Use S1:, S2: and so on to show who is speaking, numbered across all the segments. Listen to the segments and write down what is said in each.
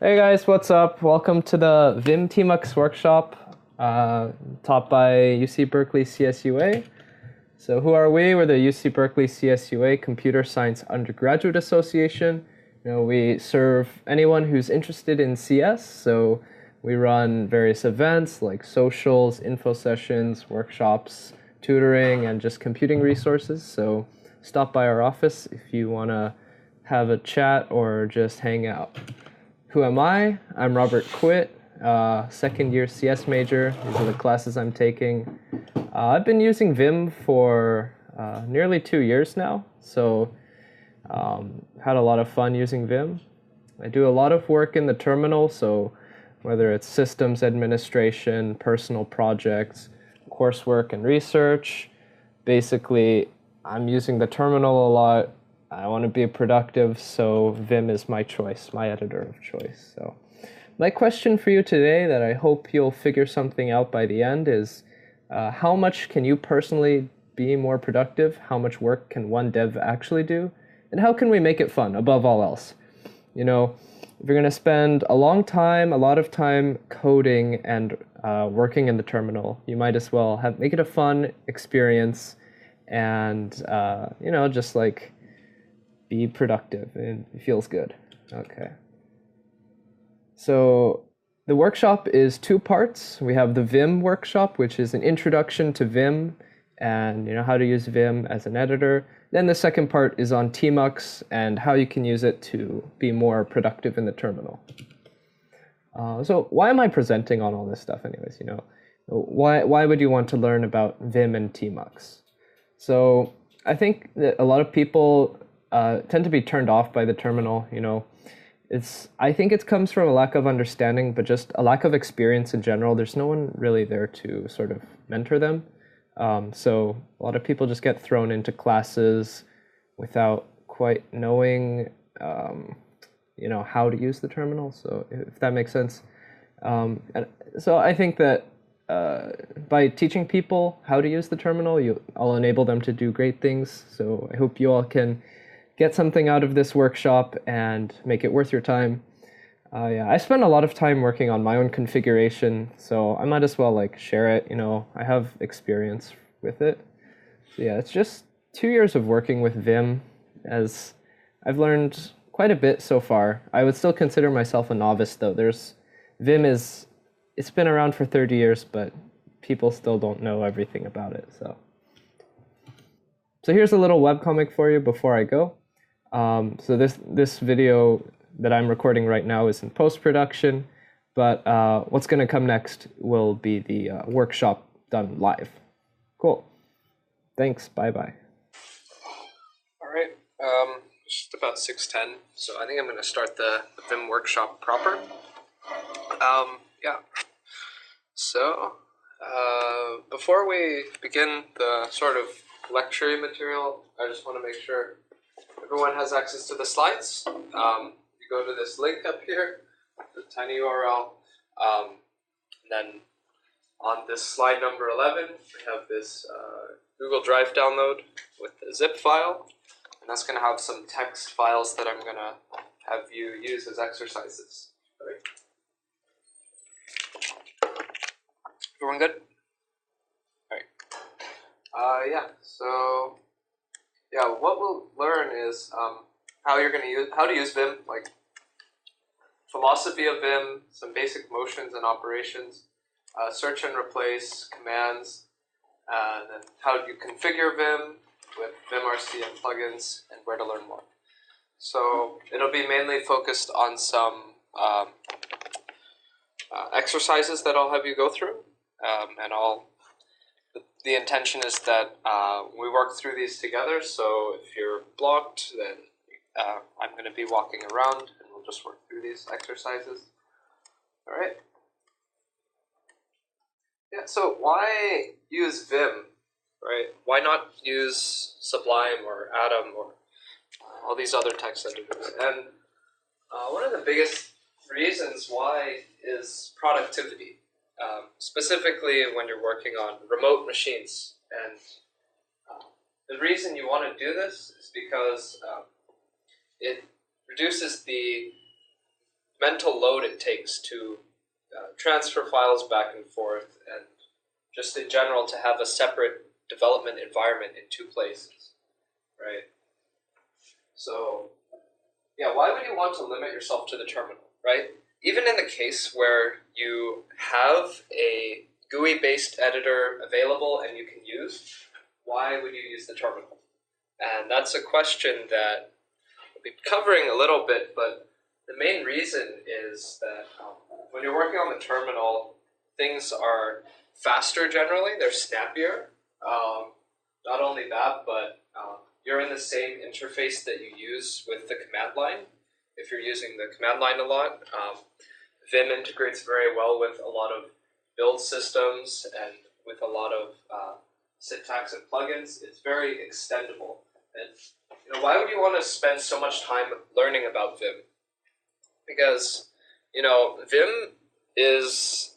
S1: Hey guys, what's up? Welcome to the Vim Tmux Workshop, taught by UC Berkeley CSUA. So who are we? We're the UC Berkeley CSUA Computer Science Undergraduate Association. We serve anyone who's interested in CS, so we run various events like socials, info sessions, workshops, tutoring, and just computing resources. So stop by our office if you want to have a chat or just hang out. Who am I? I'm Robert Quitt, second year CS major. These are the classes I'm taking. I've been using Vim for nearly 2 years now, so had a lot of fun using Vim. I do a lot of work in the terminal, so whether it's systems administration, personal projects, coursework and research, basically I'm using the terminal a lot. I want to be productive, so Vim is my choice, my editor of choice. So my question for you today that I hope you'll figure something out by the end is how much can you personally be more productive? How much work can one dev actually do? And how can we make it fun above all else? If you're going to spend a long time, a lot of time coding and working in the terminal, you might as well make it a fun experience and, just like be productive and it feels good. Okay. So the workshop is 2 parts. We have the Vim workshop, which is an introduction to Vim and how to use Vim as an editor. Then the second part is on Tmux and how you can use it to be more productive in the terminal. So why am I presenting on all this stuff anyways? Why would you want to learn about Vim and Tmux? So I think that a lot of people tend to be turned off by the terminal. I think it comes from a lack of understanding, but just a lack of experience in general. There's no one really there to sort of mentor them. So a lot of people just get thrown into classes without quite knowing, how to use the terminal. So if that makes sense. And so I think that by teaching people how to use the terminal, I'll enable them to do great things. So I hope you all can get something out of this workshop and make it worth your time. I spend a lot of time working on my own configuration, so I might as well share it. I have experience with it. So it's just 2 years of working with Vim, as I've learned quite a bit so far. I would still consider myself a novice though. It's been around for 30 years, but people still don't know everything about it. So here's a little webcomic for you before I go. So this video that I'm recording right now is in post-production, but what's going to come next will be the workshop done live. Cool. Thanks. Bye-bye. All right. Just about 6:10, so I think I'm going to start the Vim workshop proper. So before we begin the sort of lecture material, I just want to make sure everyone has access to the slides. You go to this link up here, the tiny URL, and then on this slide number 11, we have this Google Drive download with the zip file, and that's going to have some text files that I'm going to have you use as exercises. All right. Everyone good? All right. What we'll learn is how to use Vim, like philosophy of Vim, some basic motions and operations, search and replace commands, and then how you configure Vim with vimrc and plugins, and where to learn more. So it'll be mainly focused on some exercises that I'll have you go through, and the intention is that we work through these together, so if you're blocked, then I'm going to be walking around and we'll just work through these exercises. All right. Yeah, so why use Vim, right? Why not use Sublime or Atom or all these other text editors? And one of the biggest reasons why is productivity. Specifically when you're working on remote machines. And the reason you want to do this is because it reduces the mental load it takes to transfer files back and forth, and just in general to have a separate development environment in two places, right? So, yeah, why would you want to limit yourself to the terminal, right? Even in the case where you have a GUI-based editor available and you can use, why would you use the terminal? And that's a question that we'll be covering a little bit, but the main reason is that when you're working on the terminal, things are faster generally, they're snappier. Not only that, but you're in the same interface that you use with the command line. If you're using the command line a lot, Vim integrates very well with a lot of build systems and with a lot of syntax and plugins. It's very extendable. And why would you want to spend so much time learning about Vim? Because Vim is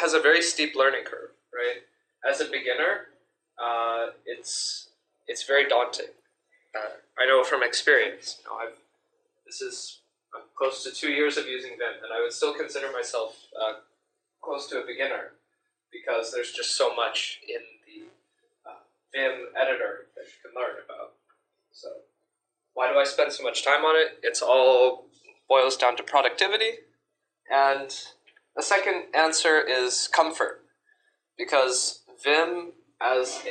S1: has a very steep learning curve, right? As a beginner, it's very daunting. I know from experience. This is close to 2 years of using Vim, and I would still consider myself close to a beginner because there's just so much in the Vim editor that you can learn about. So why do I spend so much time on it? It's all boils down to productivity. And the second answer is comfort, because Vim as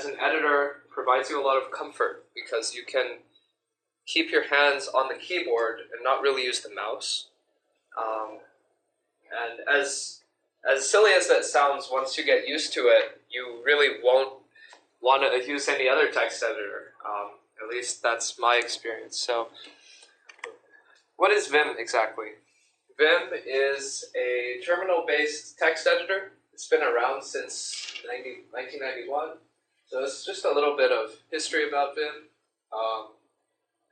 S1: an editor provides you a lot of comfort because you can keep your hands on the keyboard and not really use the mouse. And as silly as that sounds, once you get used to it, you really won't want to use any other text editor. At least that's my experience. So what is Vim exactly? Vim is a terminal-based text editor. It's been around since 1991. So it's just a little bit of history about Vim.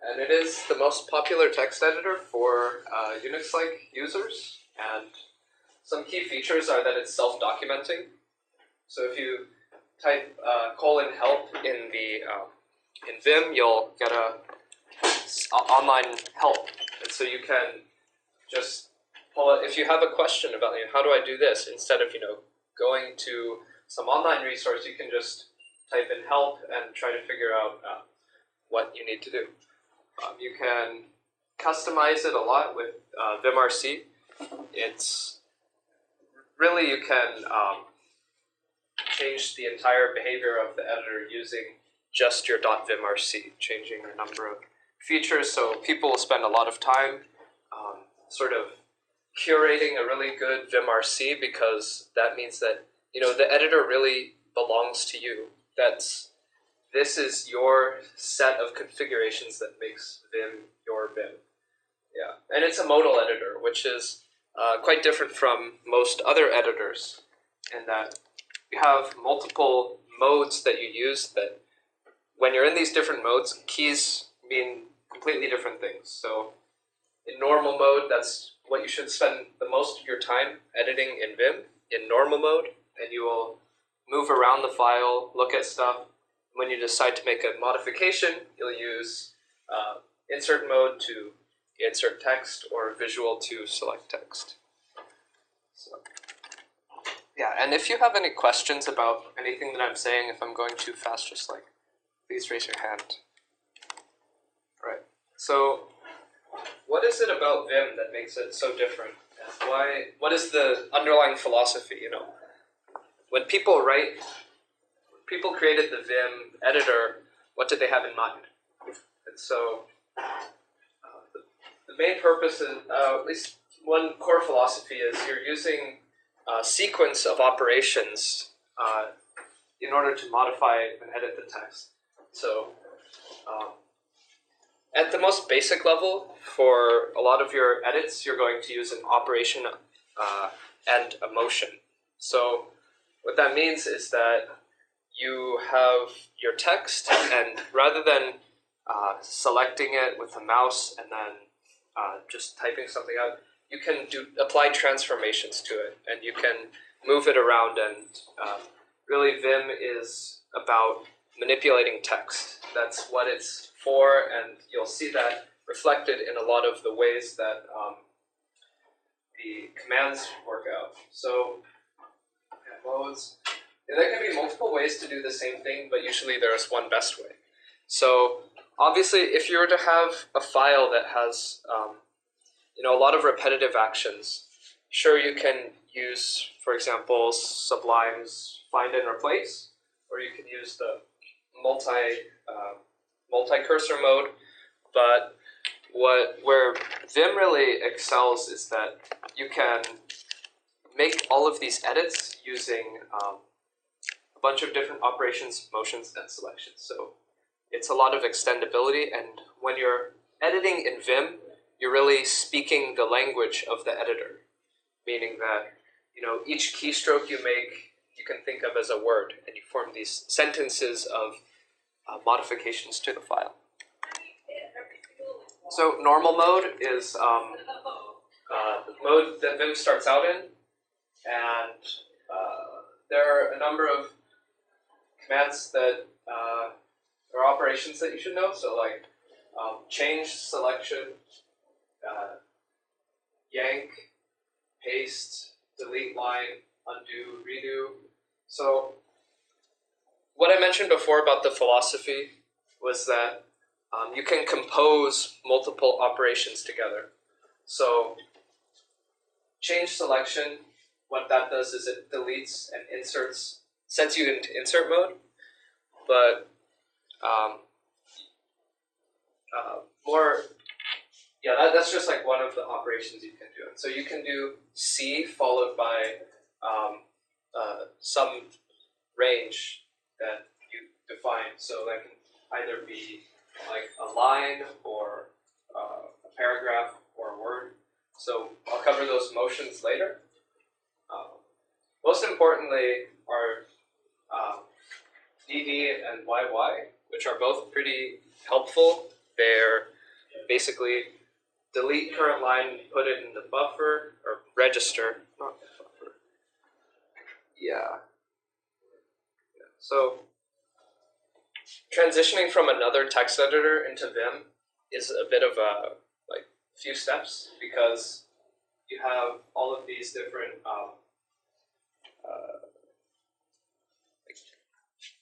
S1: And it is the most popular text editor for Unix-like users. And some key features are that it's self-documenting. So if you type :help in Vim, you'll get a online help. And so you can just pull it. If you have a question about how do I do this, instead of going to some online resource, you can just type in help and try to figure out what you need to do. You can customize it a lot with vimrc. It's really, you can change the entire behavior of the editor using just your .vimrc, changing a number of features. So people will spend a lot of time sort of curating a really good vimrc, because that means that the editor really belongs to you. This is your set of configurations that makes Vim your Vim. Yeah, and it's a modal editor, which is quite different from most other editors in that you have multiple modes that you use, that when you're in these different modes, keys mean completely different things. So in normal mode, that's what you should spend the most of your time editing in Vim, in normal mode, and you will move around the file, look at stuff. When you decide to make a modification, you'll use insert mode to insert text, or visual to select text. So, yeah, and if you have any questions about anything that I'm saying, if I'm going too fast, just please raise your hand. Right. So what is it about Vim that makes it so different? And what is the underlying philosophy? When people created the Vim editor, what did they have in mind? And so the main purpose is, at least one core philosophy, is you're using a sequence of operations in order to modify and edit the text. So at the most basic level, for a lot of your edits, you're going to use an operation and a motion. So what that means is that you have your text, and rather than selecting it with a mouse and then just typing something out, you can apply transformations to it, and you can move it around. And really, Vim is about manipulating text. That's what it's for, and you'll see that reflected in a lot of the ways that the commands work out. So modes, there can be multiple ways to do the same thing, but usually there is one best way. So obviously, if you were to have a file that has a lot of repetitive actions, sure, you can use, for example, Sublime's find and replace, or you can use the multi-cursor mode. But where Vim really excels is that you can make all of these edits using a bunch of different operations, motions, and selections. So it's a lot of extendability, and when you're editing in Vim, you're really speaking the language of the editor, meaning that each keystroke you make, you can think of as a word, and you form these sentences of modifications to the file. So normal mode is the mode that Vim starts out in, and there are a number of commands that are operations that you should know. So like change, selection, yank, paste, delete line, undo, redo. So what I mentioned before about the philosophy was that you can compose multiple operations together. So change selection, what that does is it deletes and inserts, sends you into insert mode, but that's just like one of the operations you can do. So you can do C followed by some range that you define. So that can either be like a line or a paragraph or a word. So I'll cover those motions later. Most importantly are DD and YY, which are both pretty helpful. They're basically delete current line, put it in the buffer, or register, not buffer. Yeah. So transitioning from another text editor into Vim is a bit of a few steps, because you have all of these different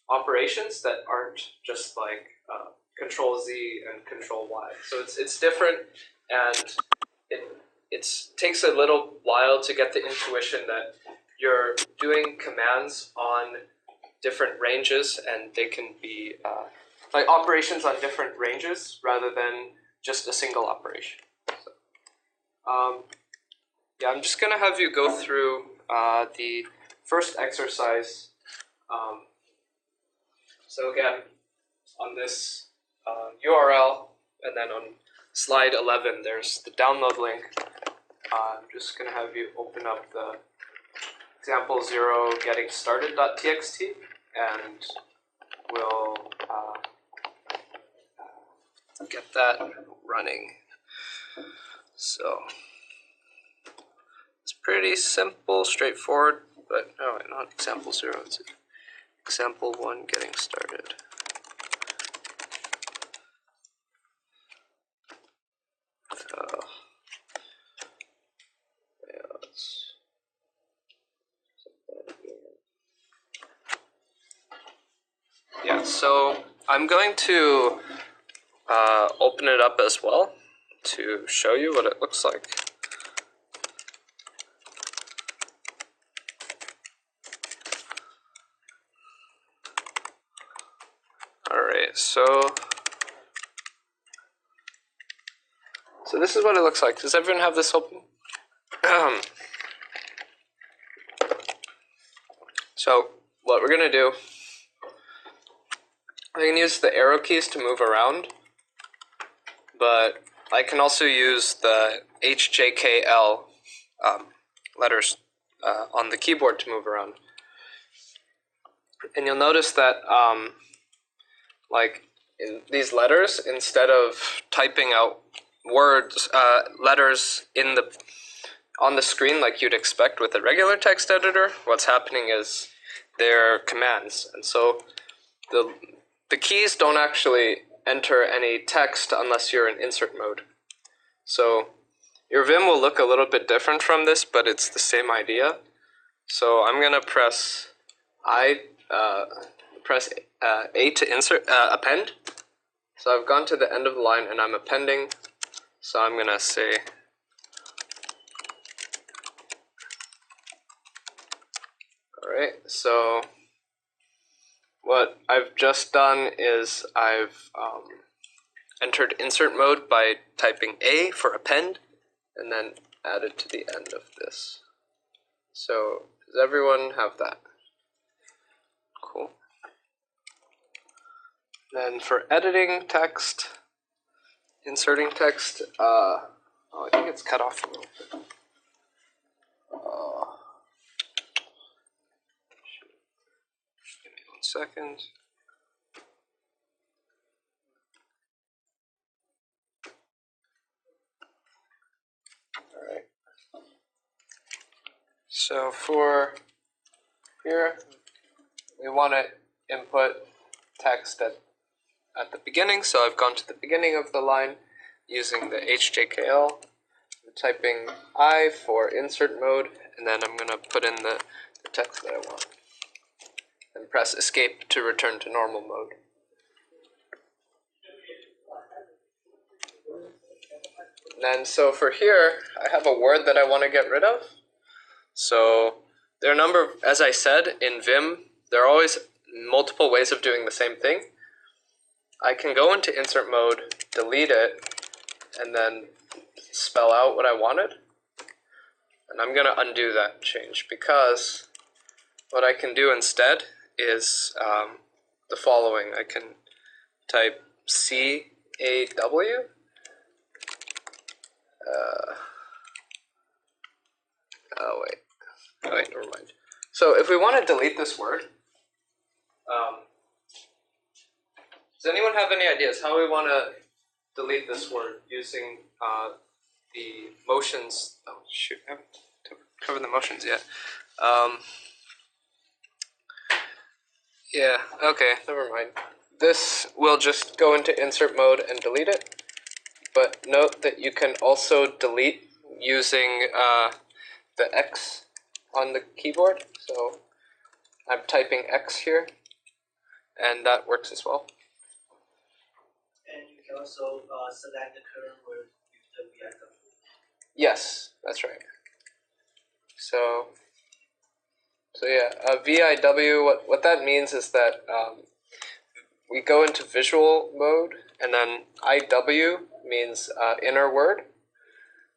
S1: operations that aren't just like Control Z and Control Y. So it's different, and it takes a little while to get the intuition that you're doing commands on different ranges, and they can be like operations on different ranges rather than just a single operation. So, I'm just going to have you go through the first exercise. So again, on this URL, and then on slide 11, there's the download link. I'm just going to have you open up the example 0 getting started.txt, and we'll get that running. So it's pretty simple, straightforward, but no, not example 0, it's example 1 getting started. So I'm going to open it up as well to show you what it looks like. Alright, so this is what it looks like. Does everyone have this open? So what we're going to do, I can use the arrow keys to move around, but I can also use the HJKL letters on the keyboard to move around. And you'll notice that like in these letters, instead of typing out words, letters on the screen like you'd expect with a regular text editor, what's happening is they're commands. And so the keys don't actually enter any text unless you're in insert mode. So your Vim will look a little bit different from this, but it's the same idea. So I'm gonna press A to insert append. So I've gone to the end of the line and I'm appending. So I'm gonna say alright, so what I've just done is I've entered insert mode by typing A for append and then added to the end of this. So does everyone have that? Cool. Then for editing text, inserting text, oh, I think it's cut off a little bit. Give me 1 second. Alright. So for here, we want to input text at the beginning, so I've gone to the beginning of the line using the HJKL. I'm typing I for insert mode, and then I'm going to put in the text that I want. And press escape to return to normal mode. And then so for here, I have a word that I want to get rid of. So there are a number of, as I said, in Vim, there are always multiple ways of doing the same thing. I can go into insert mode, delete it, and then spell out what I wanted. And I'm going to undo that change because what I can do instead is the following. I can type C-A-W. Oh wait, never mind. So if we want to delete this word, does anyone have any ideas how we want to delete this word using the motions? Oh shoot, I haven't covered the motions yet. Yeah, okay, never mind. This will just go into insert mode and delete it. But note that you can also delete using the X on the keyboard. So I'm typing X here, and that works as well.
S2: And you can also select the current word with the VIW.
S1: Yes, that's right. So yeah, VIW, what that means is that we go into visual mode, and then IW means inner word.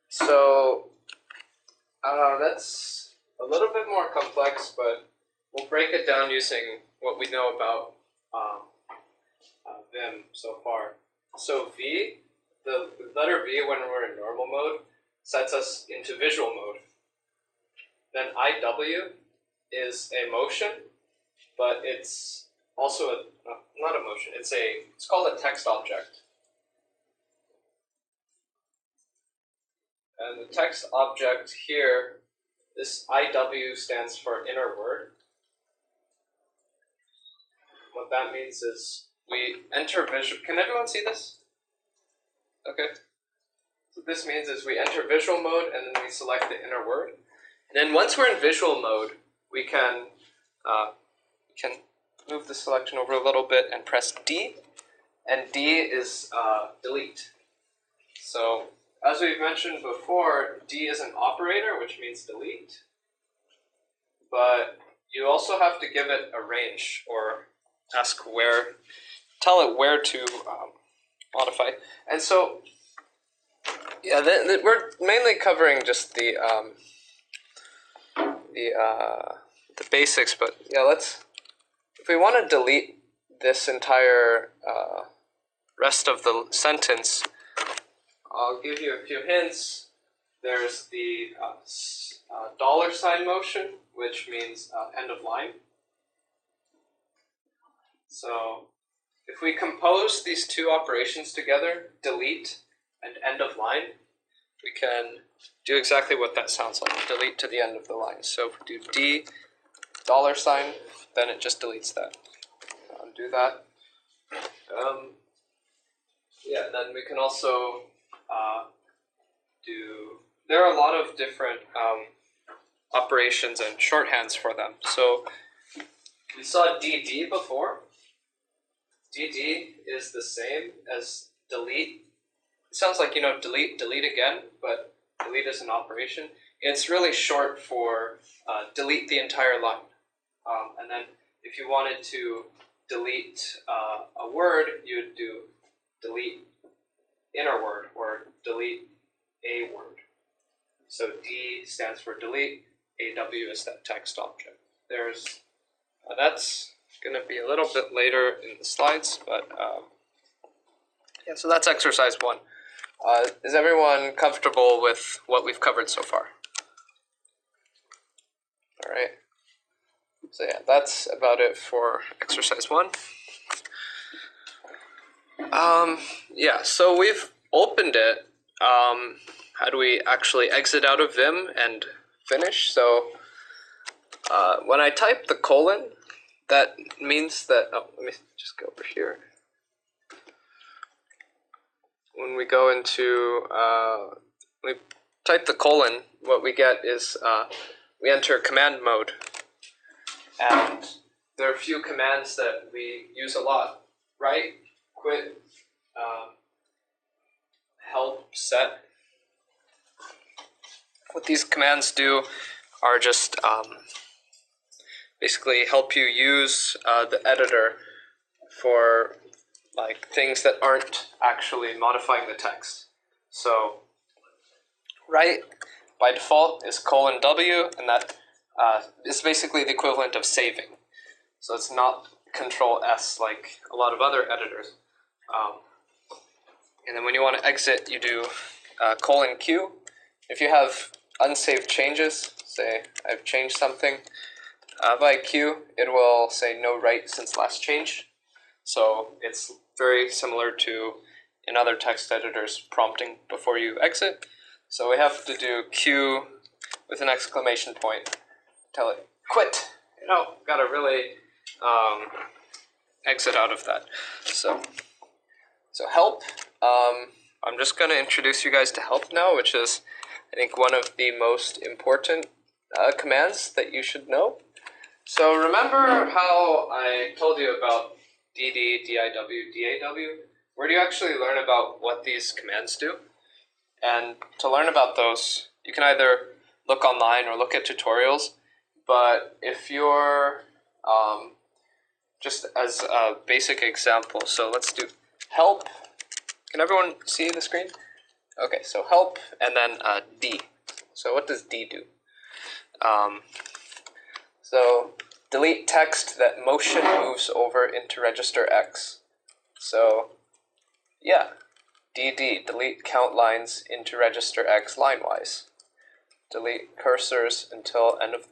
S1: So that's a little bit more complex, but we'll break it down using what we know about Vim so far. So V, the letter V when we're in normal mode, sets us into visual mode. Then IW is a motion, but it's also not a motion. It's called a text object. And the text object here, this IW stands for inner word. What that means is we enter visual. Can everyone see this? Okay. So this means is we enter visual mode and then we select the inner word. And then once we're in visual mode, we can move the selection over a little bit and press D. And D is delete. So as we've mentioned before, D is an operator, which means delete. But you also have to give it a range or tell it where to modify. And so, yeah, we're mainly covering just the basics. But yeah, if we want to delete this entire rest of the sentence, I'll give you a few hints. There's the $ motion, which means end of line. So if we compose these two operations together, delete and end of line, we can do exactly what that sounds like, delete to the end of the line. So if we do D $, then it just deletes that. Undo that. Yeah, and then we can also there are a lot of different operations and shorthands for them. So we saw DD before. DD is the same as delete. It sounds like, delete again, but delete is an operation. It's really short for delete the entire line. And then if you wanted to delete a word, you'd do delete inner word or delete a word. So D stands for delete, AW is that text object. That's going to be a little bit later in the slides, but yeah, so that's exercise 1. Is everyone comfortable with what we've covered so far? All right. So yeah, that's about it for exercise 1. Yeah, so we've opened it. How do we actually exit out of Vim and finish? So when I type the colon, that means that, let me just go over here. When we go into, we type the colon, what we get is we enter command mode. And there are a few commands that we use a lot. Write, quit, help, set. What these commands do are just basically help you use the editor for like things that aren't actually modifying the text. So write by default is :W, and that is basically the equivalent of saving. So it's not Control-S like a lot of other editors. And then when you want to exit, you do :Q. If you have unsaved changes, say I've changed something, by Q, it will say no write since last change. So it's very similar to in other text editors prompting before you exit. So we have to do Q with an exclamation point. Tell it, quit. Gotta really exit out of that. So help. I'm just gonna introduce you guys to help now, which is I think one of the most important commands that you should know. So remember how I told you about DD, DIW, DAW? Where do you actually learn about what these commands do? And to learn about those, you can either look online or look at tutorials. But if you're, just as a basic example, so let's do help. Can everyone see the screen? Okay, so help and then D. So what does D do? So delete text that motion moves over into register X. So yeah, DD, delete count lines into register X line-wise. Delete cursors until end of,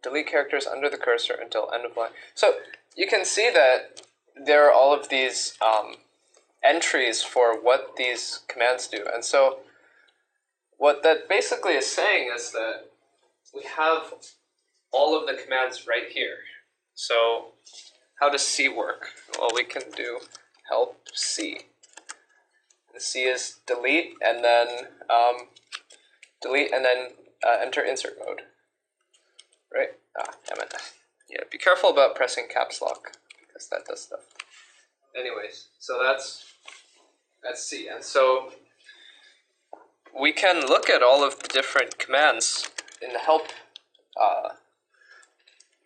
S1: delete characters under the cursor until end of line. So you can see that there are all of these entries for what these commands do. And so what that basically is saying is that we have all of the commands right here. So how does C work? Well, we can do help C. The C is delete and then enter insert mode. Right? Damn it. Yeah, be careful about pressing caps lock because that does stuff. Anyways, so that's C. And so we can look at all of the different commands in the help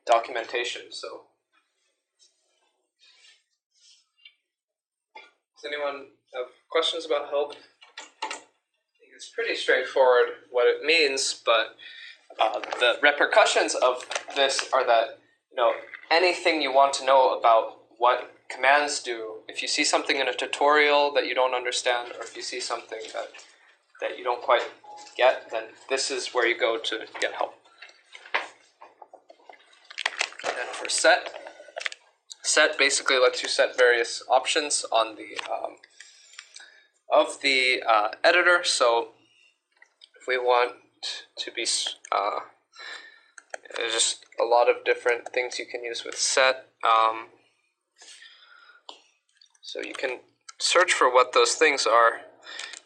S1: documentation. So does anyone have questions about help? I think it's pretty straightforward what it means, but the repercussions of this are that anything you want to know about what commands do, if you see something in a tutorial that you don't understand, or if you see something that you don't quite get, then this is where you go to get help. And then for set basically lets you set various options on the of the editor. So if we want to be there's just a lot of different things you can use with set. So you can search for what those things are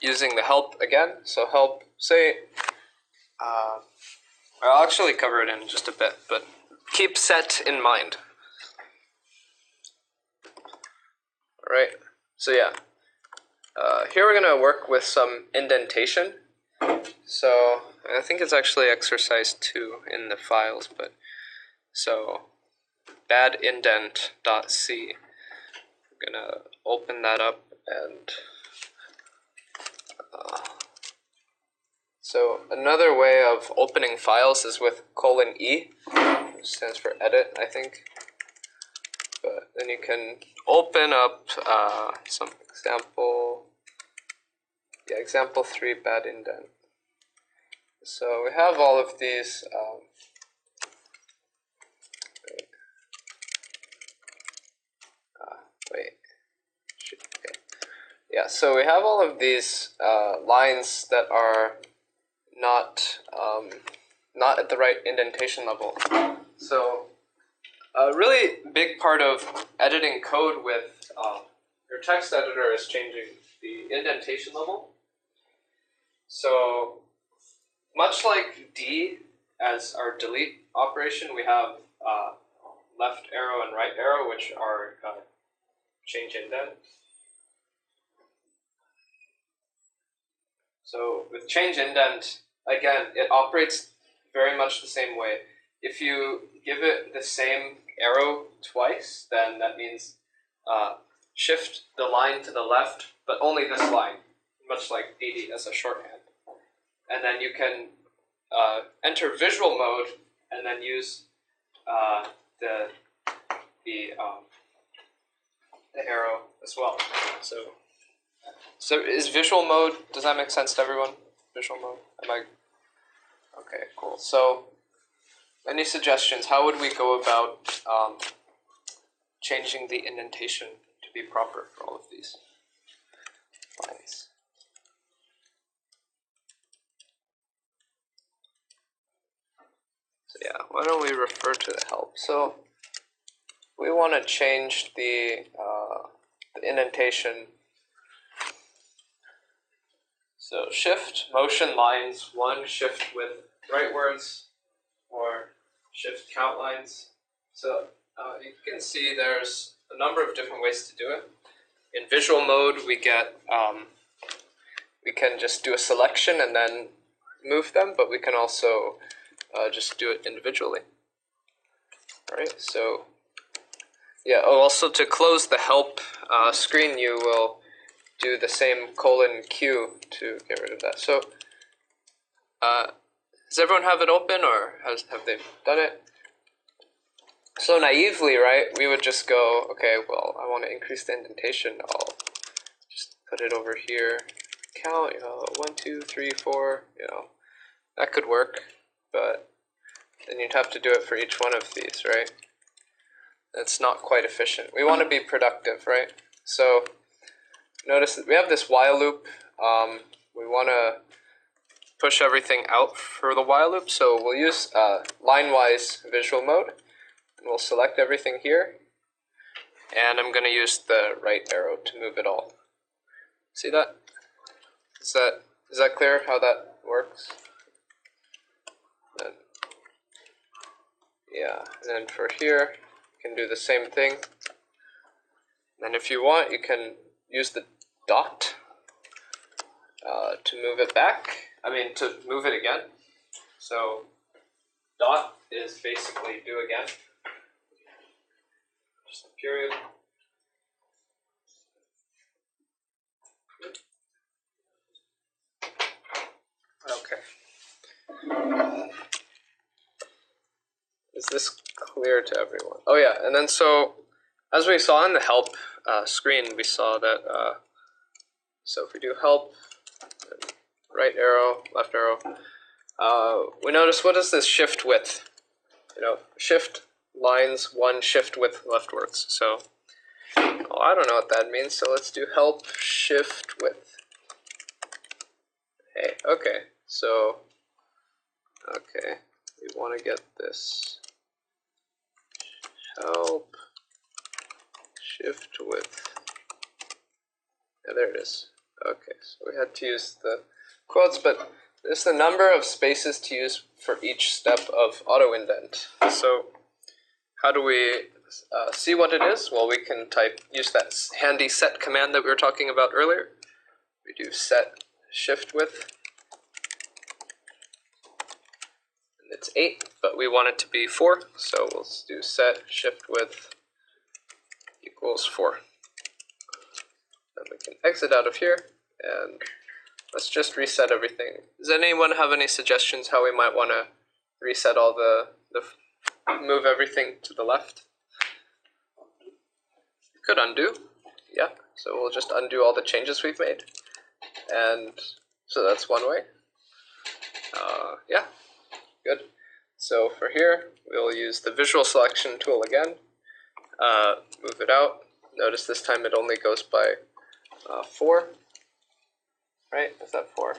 S1: using the help again. So help, say, I'll actually cover it in just a bit, but keep set in mind. All right, so yeah, here we're gonna work with some indentation. So I think it's actually exercise 2 in the files, but so bad indent.c. I'm gonna open that up and so another way of opening files is with :E, which stands for edit, I think. But then you can open up some example, yeah, example 3 bad indent. So we have all of these. Okay. Yeah, so we have all of these lines that are not at the right indentation level. So a really big part of editing code with your text editor is changing the indentation level. So much like D as our delete operation, we have left arrow and right arrow, which are change indent. So with change indent, again, it operates very much the same way. If you give it the same arrow twice, then that means shift the line to the left, but only this line, much like DD as a shorthand. And then you can enter visual mode and then use the arrow as well. So is visual mode, does that make sense to everyone? Visual mode? Okay, cool. So any suggestions? How would we go about changing the indentation to be proper for all of these lines? So yeah, why don't we refer to the help? So we want to change the indentation. So shift motion lines 1, shift with right words, or shift count lines. So you can see there's a number of different ways to do it. In visual mode, we get we can just do a selection and then move them, but we can also just do it individually. All right. So yeah. Oh, also to close the help screen, you will do the same :Q to get rid of that. So does everyone have it open, or have they done it? So naively, right, we would just go, okay, well, I want to increase the indentation. I'll just put it over here. Count, 1, 2, 3, 4, that could work, but then you'd have to do it for each one of these, right? That's not quite efficient. We want to be productive, right? So notice that we have this while loop. We want to push everything out for the while loop, so we'll use line-wise visual mode. And we'll select everything here, and I'm going to use the right arrow to move it all. See that? Is that clear how that works? And, yeah, and then for here, you can do the same thing. And if you want, you can use the dot to move it back. To move it again. So dot is basically do again. Just a period. Okay. Is this clear to everyone? Oh yeah, and then so as we saw in the help screen, we saw that so if we do help, right arrow, left arrow, we notice what is this shift width? Shift lines 1, shift width leftwards. So I don't know what that means. So let's do help shift width. Hey, okay. So we want to get this help shift width Yeah, there it is. Okay, so we had to use the quotes, but there's the number of spaces to use for each step of auto indent. So how do we see what it is? Well, we can use that handy set command that we were talking about earlier. We do set shift width, and it's 8, but we want it to be 4, so we'll do set shift width equals 4. Then we can exit out of here, and let's just reset everything. Does anyone have any suggestions how we might want to reset all move everything to the left? We could undo, yeah. So we'll just undo all the changes we've made. And so that's one way. Yeah, good. So for here, we'll use the visual selection tool again. Move it out. Notice this time it only goes by 4. Right? Is that 4?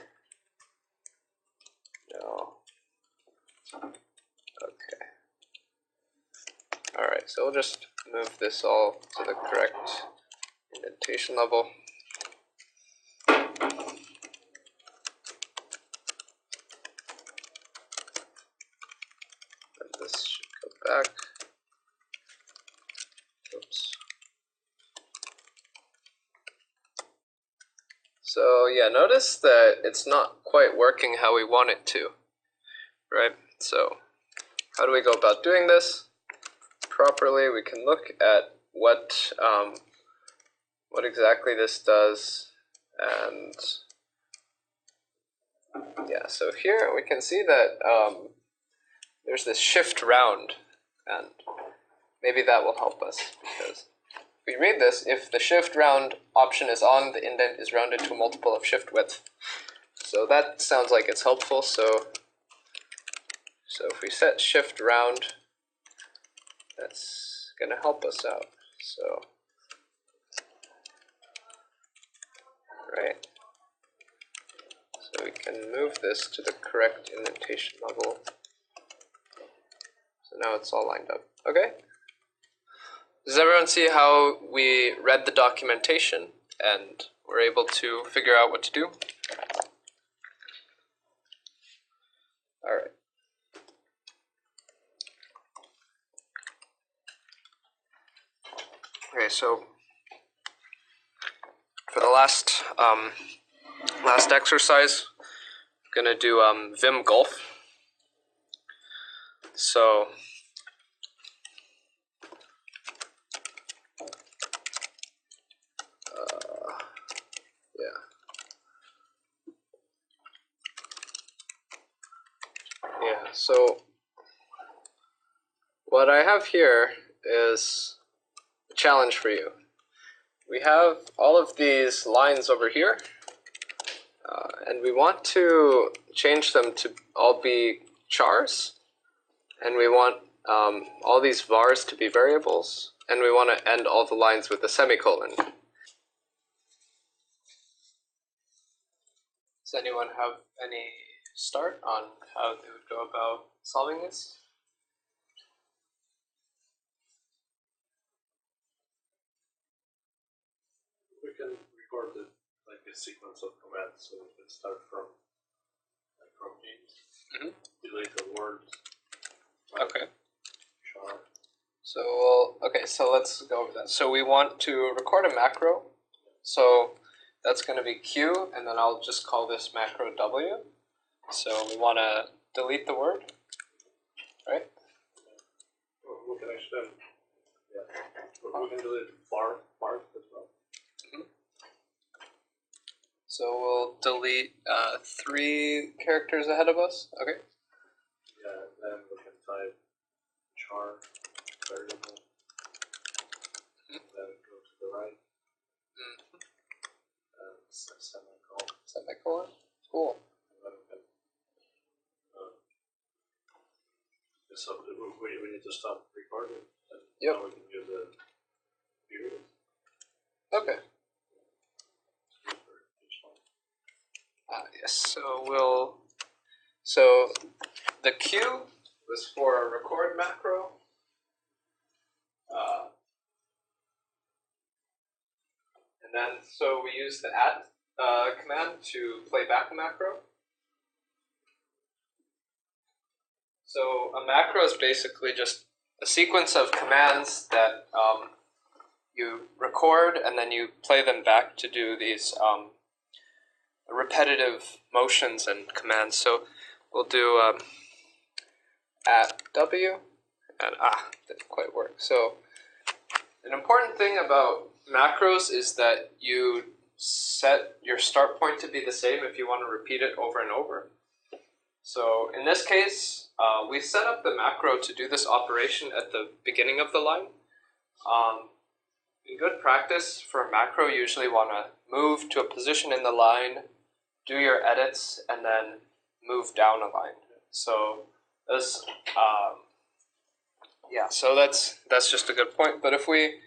S1: No. Okay. Alright, so we'll just move this all to the correct indentation level. And this should go back. Oops. So yeah, notice that it's not quite working how we want it to, right? So how do we go about doing this properly? We can look at what exactly this does, and yeah, so here we can see that there's this shift round, and maybe that will help us, because if we read this, if the shift round option is on, the indent is rounded to a multiple of shift width. So that sounds like it's helpful. So if we set shift round, that's going to help us out. So, right. So we can move this to the correct indentation level. So now it's all lined up. Okay. Does everyone see how we read the documentation and were able to figure out what to do? All right. Okay, so for the last exercise, I'm gonna do Vim Golf. So yeah, so what I have here is a challenge for you. We have all of these lines over here, and we want to change them to all be chars, and we want all these vars to be variables, and we want to end all the lines with a semicolon. Does anyone have any start on how they would go about solving this?
S3: We can record it like a sequence of commands, so we can start from names, delete the words.
S1: Okay.
S3: Char.
S1: So so let's go over that. So we want to record a macro. So that's going to be Q, and then I'll just call this macro W. So we want to delete the word, right?
S3: We can actually, we can delete bar as well.
S1: So we'll delete 3 characters ahead of us. Okay.
S3: Yeah, then we can type char variable. Then go to the right. And semicolon.
S1: Semicolon. Cool.
S3: And then we can. So we need to stop recording. And now we can do the period.
S1: Okay. Yes. So the Q was for a record macro. And And so we use the @, command to play back a macro. So a macro is basically just a sequence of commands that you record and then you play them back to do these repetitive motions and commands. So we'll do @w and didn't quite work. So an important thing about macros is that you set your start point to be the same if you want to repeat it over and over. So in this case, we set up the macro to do this operation at the beginning of the line. In good practice for a macro, you usually want to move to a position in the line, do your edits, and then move down a line. So this, so that's just a good point. But if we're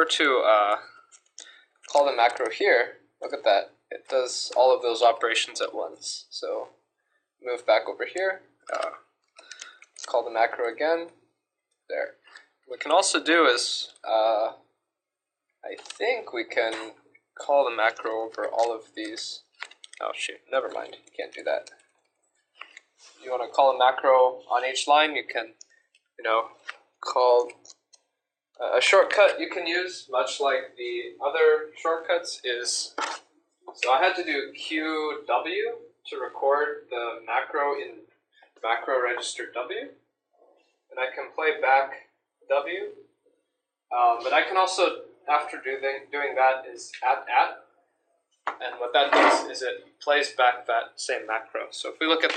S1: to call the macro here, look at that. It does all of those operations at once. So move back over here, call the macro again, there. What we can also do is, I think we can call the macro over all of these. Oh shoot, never mind, you can't do that. You want to call a macro on each line, you can, call a shortcut you can use, much like the other shortcuts, is, so I had to do QW to record the macro in macro register W, and I can play back W, but I can also, after doing that, is @, and what that does is it plays back that same macro. So if we look at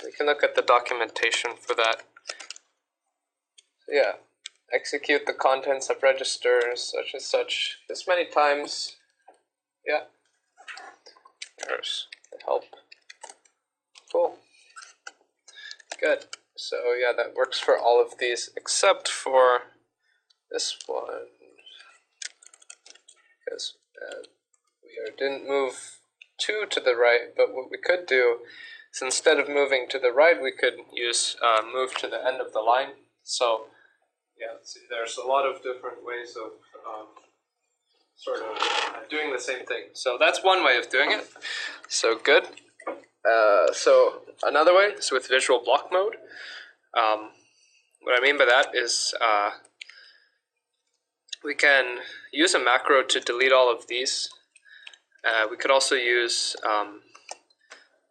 S1: we can look at the documentation for that. So yeah, execute the contents of registers such and such this many times. Yeah, there's the help. Cool. Good. So yeah, that works for all of these except for this one, because we didn't move 2 to the right, but what we could do is instead of moving to the right, we could use move to the end of the line. So yeah, see, there's a lot of different ways of sort of doing the same thing. So that's one way of doing it. So good. So another way is with visual block mode. What I mean by that is we can use a macro to delete all of these. We could also use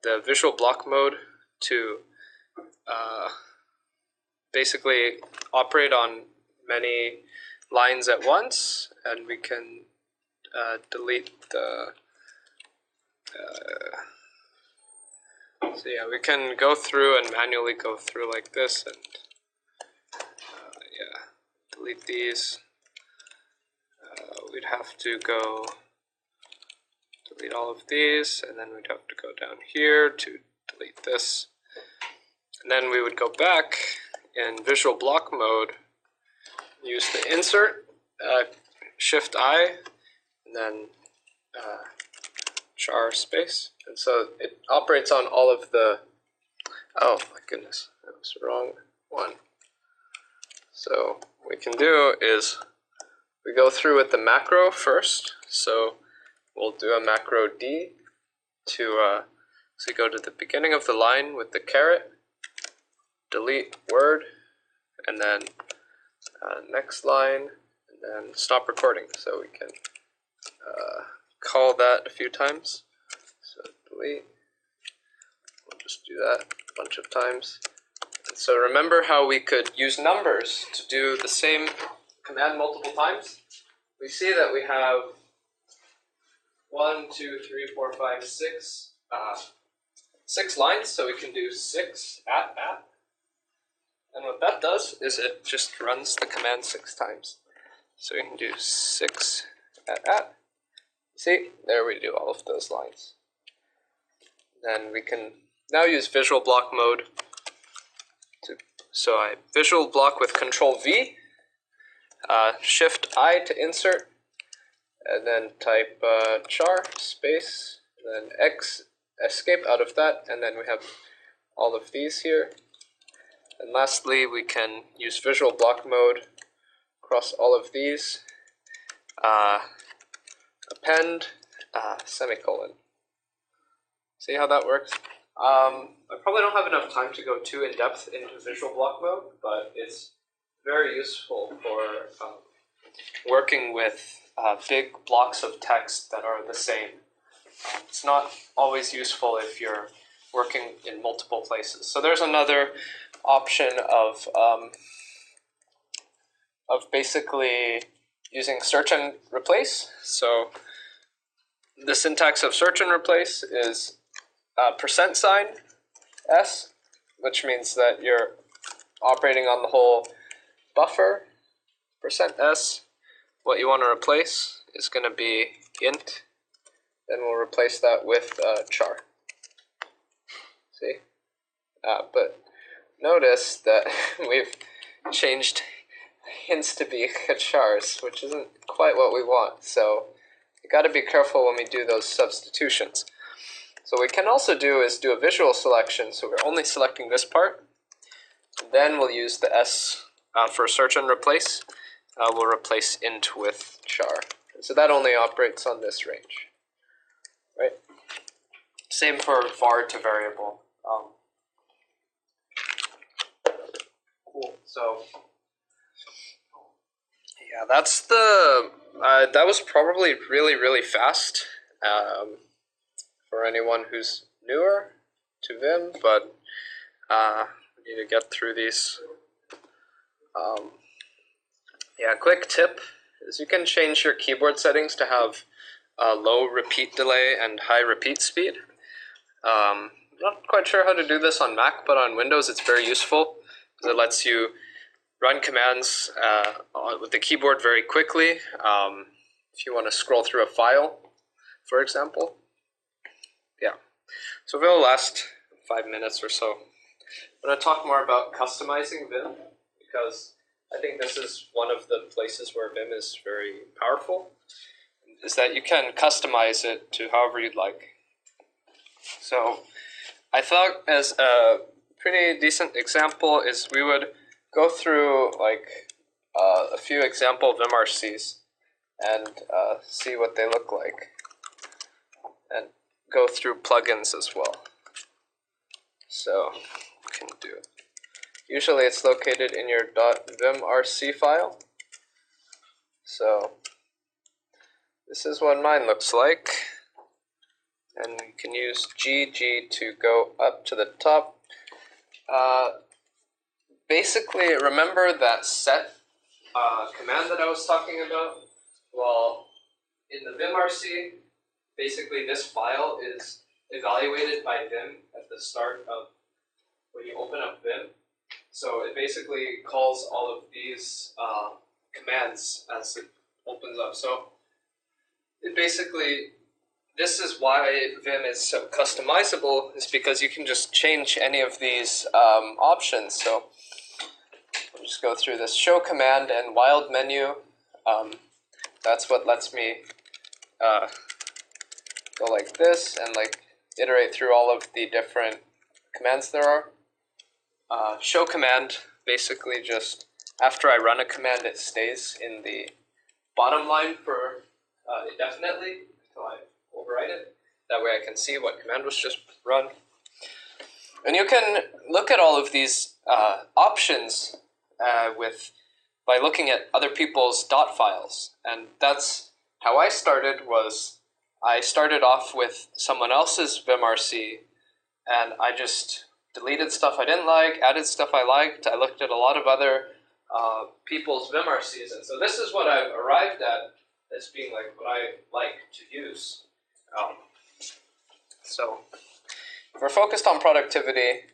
S1: the visual block mode to basically operate on many lines at once, and we can delete the so yeah, we can go through and manually go through like this and delete these. We'd have to go delete all of these, and then we'd have to go down here to delete this. And then we would go back in visual block mode, use the insert, Shift I, and then char space. And so it operates on all of the, oh my goodness, that was the wrong one. So what we can do is we go through with the macro first. So we'll do a macro D to, so we go to the beginning of the line with the caret, delete word, and then next line, and then stop recording. So we can call that a few times. So delete, we'll just do that a bunch of times. And so remember how we could use numbers to do the same command multiple times? We see that we have 1, 2, 3, 4, 5, 6, 6 lines, so we can do 6 @. And what that does is it just runs the command 6 times. So we can do 6 @. See, there we do all of those lines. Then we can now use visual block mode. So I visual block with Control V, Shift I to insert, and then type char space, and then X, escape out of that, and then we have all of these here. And lastly, we can use visual block mode across all of these.
S4: append semicolon. See how that works? I probably don't have enough time to go too in depth into visual block mode, but it's very useful for working with big blocks of text that are the same. It's not always useful if you're working in multiple places. So there's another option of basically using search and replace. So the syntax of search and replace is %s, which means that you're operating on the whole buffer. %s, what you want to replace is going to be int. Then we'll replace that with char. See? But notice that we've changed hints to be chars, which isn't quite what we want. So you got to be careful when we do those substitutions. So what we can also do is do a visual selection. So we're only selecting this part. Then we'll use the S for search and replace. We'll replace int with char. So that only operates on this range. Right? Same for var to variable. Cool. So yeah, that's the that was probably really fast for anyone who's newer to Vim, but we need to get through these. Yeah, quick tip is you can change your keyboard settings to have low repeat delay and high repeat speed. Not quite sure how to do this on Mac, but on Windows it's very useful because it lets you run commands with the keyboard very quickly. If you want to scroll through a file, for example. Yeah. So for the last 5 minutes or so, I'm going to talk more about customizing Vim, because I think this is one of the places where Vim is very powerful, is that you can customize it to however you'd like. So I thought as a pretty decent example is we would go through like a few example VimRCs and see what they look like, and go through plugins as well. So we can do it. Usually it's located in your .vimrc file. So this is what mine looks like. And you can use GG to go up to the top. Basically, remember that set command that I was talking about? Well, in the vimrc, basically this file is evaluated by Vim at the start of when you open up Vim. So it basically calls all of these commands as it opens up. So it basically, this is why Vim is so customizable, is because you can just change any of these options. So we'll just go through this show command and wild menu. That's what lets me go like this and like iterate through all of the different commands there are. Show command, basically just after I run a command, it stays in the bottom line for indefinitely until I overwrite it. That way I can see what command was just run. And you can look at all of these options by looking at other people's dot files. And that's how I started. I started off with someone else's vimrc, and I just deleted stuff I didn't like, added stuff I liked. I looked at a lot of other people's vimrcs, and so this is what I've arrived at as being like what I like to use. So if we're focused on productivity,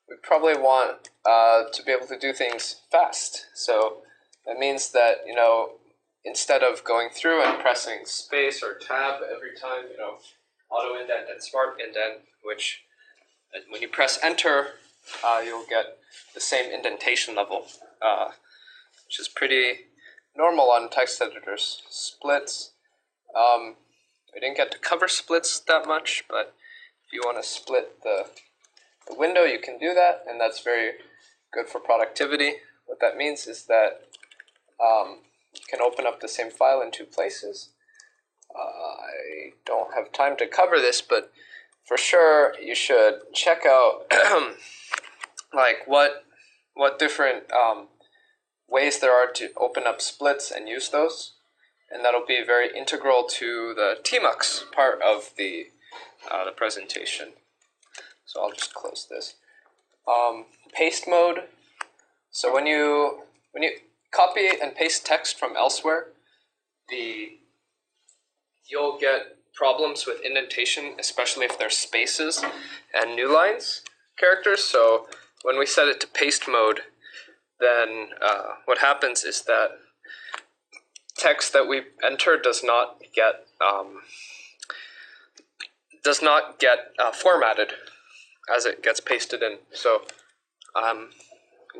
S4: we probably want to be able to do things fast. So that means that, instead of going through and pressing space or tab every time, auto indent and smart indent, which when you press enter, you'll get the same indentation level, which is pretty normal on text editors. Splits, we didn't get to cover splits that much, but if you want to split the window, you can do that, and that's very good for productivity. What that means is that you can open up the same file in two places. I don't have time to cover this, but for sure you should check out like what different ways there are to open up splits and use those, and that'll be very integral to the Tmux part of the presentation. So I'll just close this. Paste mode. So when you copy and paste text from elsewhere, you'll get problems with indentation, especially if there's spaces and new lines characters. So when we set it to paste mode, then what happens is that text that we enter does not get formatted as it gets pasted in. So and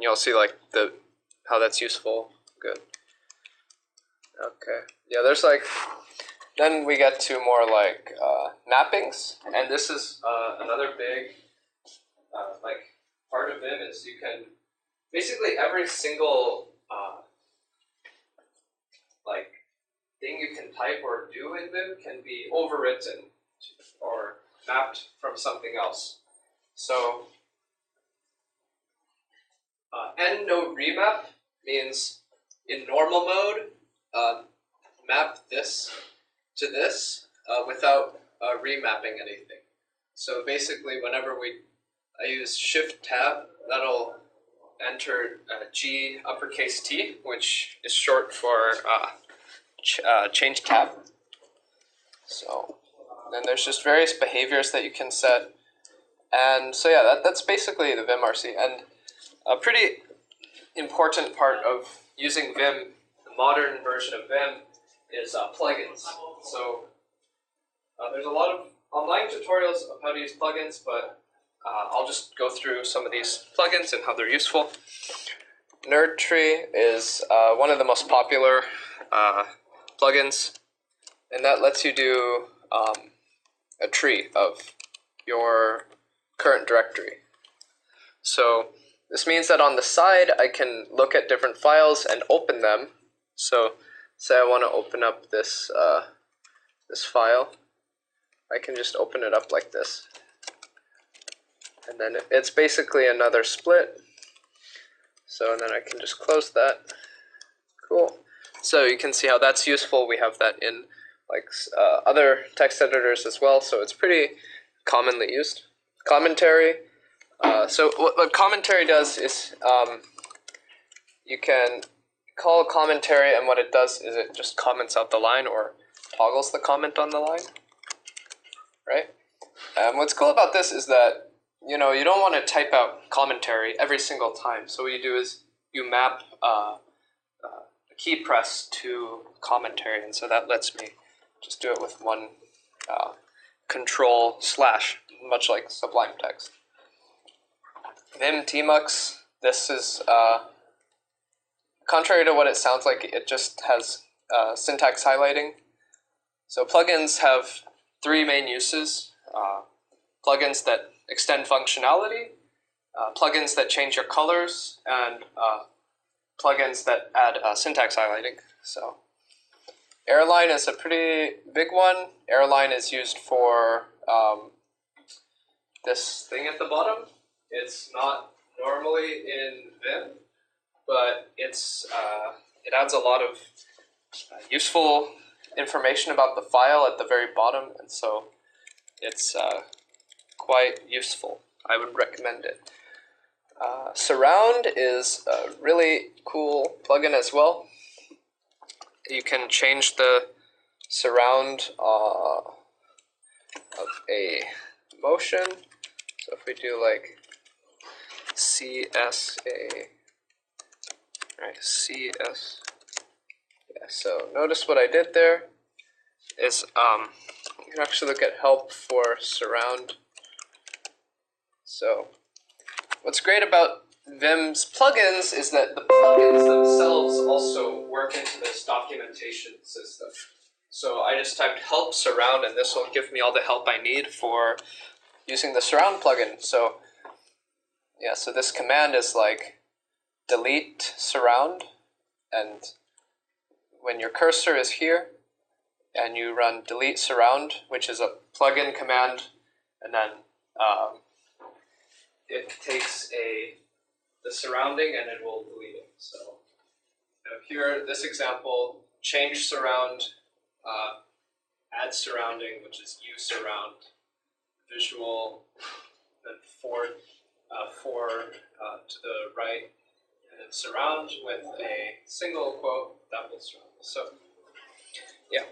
S4: you'll see like how that's useful. Good. Okay. Yeah, there's like, then we get to more like mappings, and this is another big like part of Vim is you can basically every single like thing you can type or do in Vim can be overwritten or mapped from something else. So endNote remap means in normal mode, map this to this without remapping anything. So basically, whenever I use Shift Tab, that'll enter G uppercase T, which is short for change tab. So then there's just various behaviors that you can set. And so yeah, that's basically the Vim RC. And a pretty important part of using Vim, the modern version of Vim, is plugins. So there's a lot of online tutorials of how to use plugins, but I'll just go through some of these plugins and how they're useful. Nerd Tree is one of the most popular plugins, and that lets you do a tree of your current directory. So this means that on the side I can look at different files and open them. So say I want to open up this this file, I can just open it up like this. And then it's basically another split. So then I can just close that. Cool. So you can see how that's useful. We have that in like other text editors as well. So it's pretty commonly used. Commentary. So what commentary does is you can call commentary, and what it does is it just comments out the line or toggles the comment on the line, right? What's cool about this is that you don't want to type out commentary every single time. So what you do is you map a key press to commentary, and so that lets me just do it with one control / much like Sublime Text. Vim Tmux, this is contrary to what it sounds like, it just has syntax highlighting. So plugins have three main uses. Plugins that extend functionality, plugins that change your colors, and plugins that add syntax highlighting. So Airline is a pretty big one. Airline is used for this thing at the bottom. It's not normally in Vim, but it adds a lot of useful information about the file at the very bottom, and so it's quite useful. I would recommend it. Surround is a really cool plugin as well. You can change the surround of a motion. So if we do like CSA, right, CS. Yeah, so notice what I did there is you can actually look at help for surround. So what's great about Vim's plugins is that the plugins themselves also work into this documentation system. So I just typed help surround, and this will give me all the help I need for using the surround plugin. So yeah, so this command is like delete surround, and when your cursor is here, and you run delete surround, which is a plugin command, and then it takes the surrounding and it will delete it. So here, this example, change surround, add surrounding, which is U surround, visual, then four to the right, and then surround with a single quote that will surround. So yeah,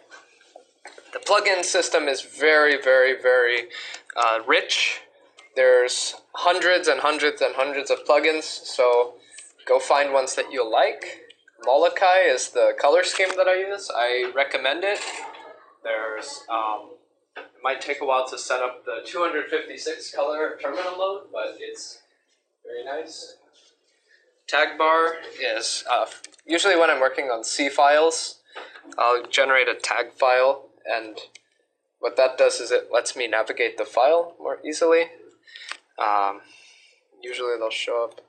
S4: the plugin system is very, very, very rich. There's hundreds and hundreds and hundreds of plugins, so go find ones that you like. Molokai is the color scheme that I use. I recommend it. There's it might take a while to set up the 256 color terminal mode, but it's very nice. Tag bar is usually when I'm working on C files, I'll generate a tag file, and what that does is it lets me navigate the file more easily. Usually they'll show up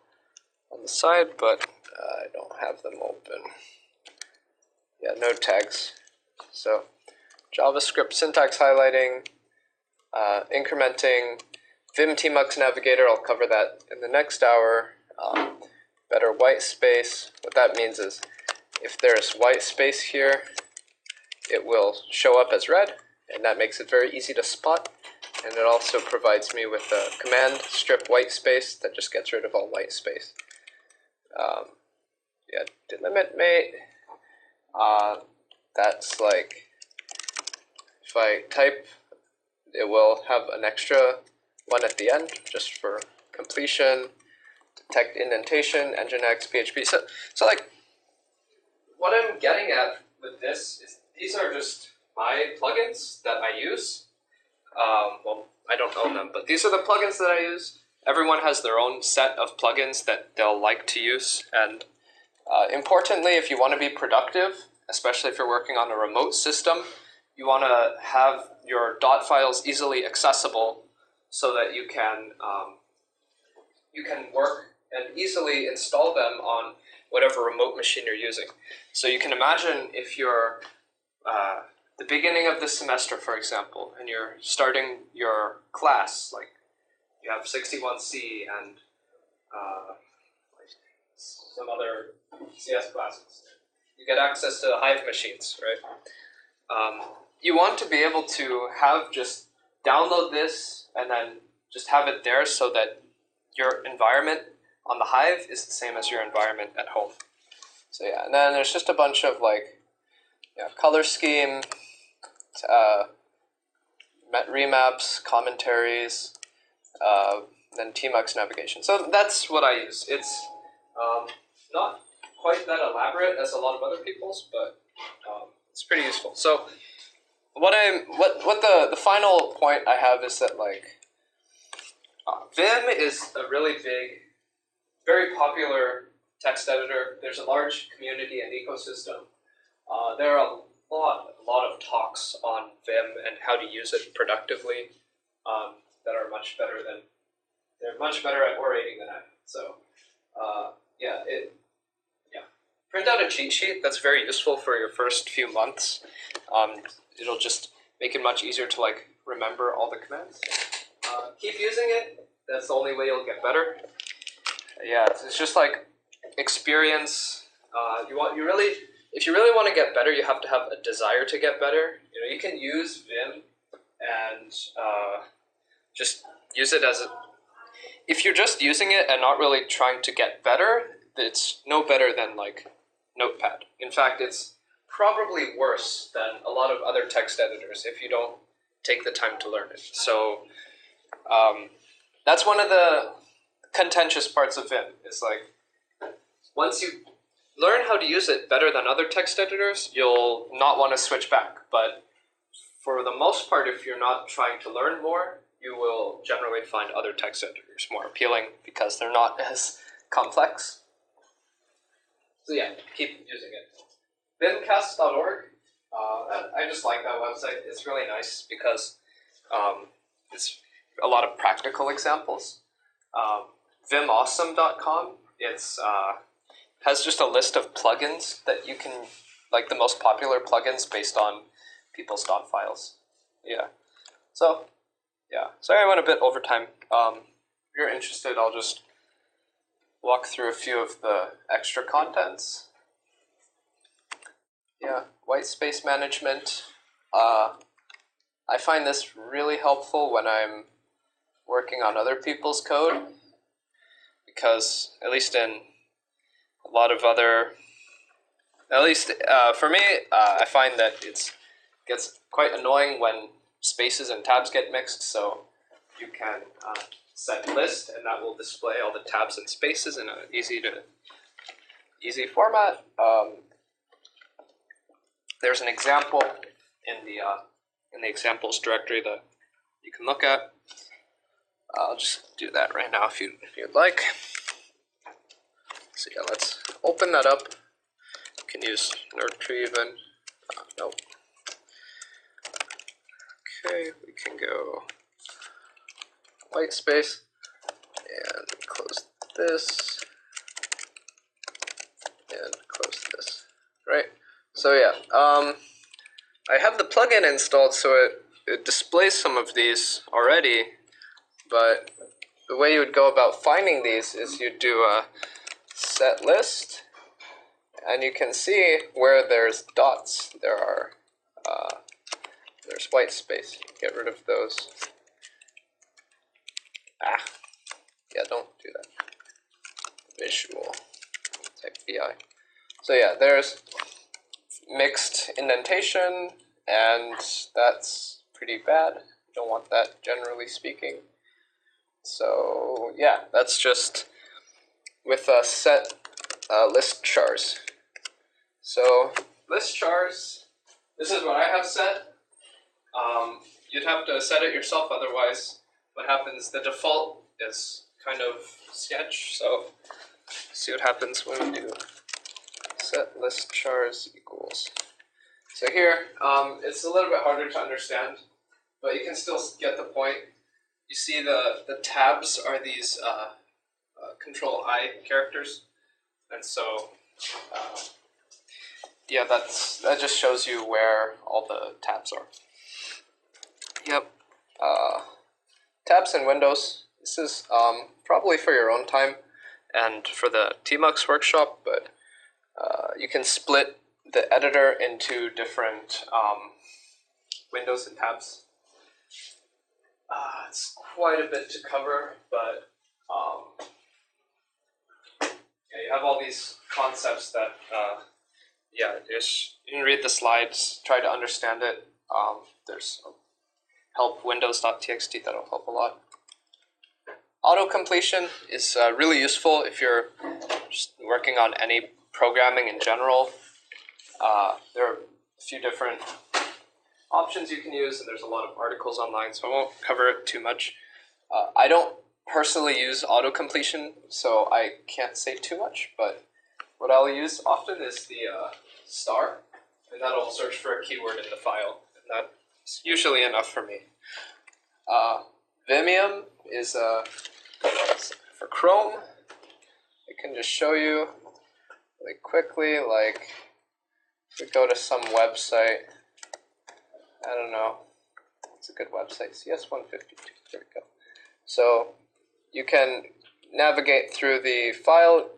S4: on the side, but I don't have them open. Yeah, no tags. So JavaScript syntax highlighting, incrementing, Vim Tmux Navigator, I'll cover that in the next hour. Better white space. What that means is if there's white space here, it will show up as red, and that makes it very easy to spot. And it also provides me with a command strip white space that just gets rid of all white space. Yeah, delimit mate. That's like, if I type, it will have an extra one at the end just for completion. Detect indentation, Nginx, PHP. So like, what I'm getting at with this is these are just my plugins that I use. Well, I don't own them, but these are the plugins that I use. Everyone has their own set of plugins that they'll like to use, and importantly, if you want to be productive, especially if you're working on a remote system, you want to have your dot files easily accessible so that you can work and easily install them on whatever remote machine you're using. So you can imagine if you're the beginning of the semester, for example, and you're starting your class, like you have 61C and like some other CS classes. You get access to the Hive machines, right? You want to be able to have just download this and then just have it there so that your environment on the Hive is the same as your environment at home. So yeah, and then there's just a bunch of like, yeah, color scheme, remaps, commentaries, then Tmux navigation. So that's what I use. It's not quite that elaborate as a lot of other people's, but it's pretty useful. So what the final point I have is that like Vim is a really big, very popular text editor. There's a large community and ecosystem. There are a lot of talks on Vim and how to use it productively that are much better at orating than I am. So print out a cheat sheet. That's very useful for your first few months. It'll just make it much easier to like remember all the commands. Keep using it. That's the only way you'll get better. Yeah, it's just like experience. If you really want to get better, you have to have a desire to get better. You know, you can use Vim and just use it as a. If you're just using it and not really trying to get better, it's no better than like Notepad. In fact, it's probably worse than a lot of other text editors if you don't take the time to learn it. So that's one of the contentious parts of Vim. Is like once you learn how to use it better than other text editors, you'll not want to switch back. But for the most part, if you're not trying to learn more, you will generally find other text editors more appealing because they're not as complex. So yeah, keep using it. Vimcast.org. I just like that website. It's really nice because it's a lot of practical examples. Vimawesome.com. It's has just a list of plugins that you can, like the most popular plugins based on people's dot files. Yeah. So, yeah. Sorry I went a bit over time. If you're interested, I'll just walk through a few of the extra contents. Yeah, white space management. I find this really helpful when I'm working on other people's code, because at least in a lot of other, at least for me, I find that it gets quite annoying when spaces and tabs get mixed. So you can set list, and that will display all the tabs and spaces in an easy format. There's an example in the examples directory that you can look at. I'll just do that right now if you'd like. So yeah, let's open that up. You can use nerdtree even. Nope. Okay, we can go white space and close this and close this. Right. So yeah, I have the plugin installed, so it displays some of these already, but the way you would go about finding these is you do a set list, and you can see where there's dots. There's white space. Get rid of those. Yeah, don't do that. Visual, type VI. So yeah, there's mixed indentation, and that's pretty bad. You don't want that, generally speaking. So yeah, that's just with a set list chars. So list chars, this is what I have set. You'd have to set it yourself, otherwise what happens, the default is kind of sketch. So see what happens when we do set list chars equals. So here, it's a little bit harder to understand, but you can still get the point. You see the tabs are these control I characters, and so yeah, that just shows you where all the tabs are. Yep. Tabs in Windows. This is probably for your own time and for the Tmux Workshop, but you can split the editor into different windows and tabs. It's quite a bit to cover, but yeah, you have all these concepts that yeah, you can read the slides, try to understand it. There's help windows.txt that'll help a lot. Auto-completion is really useful if you're just working on any programming in general. There are a few different options you can use, and there's a lot of articles online, so I won't cover it too much. I don't personally use auto-completion, so I can't say too much, but what I'll use often is the star, and that'll search for a keyword in the file, and that's usually enough for me. Vimium is for Chrome. I can just show you really quickly, like if we go to some website, I don't know, it's a good website, CS152, there we go. So you can navigate through the file,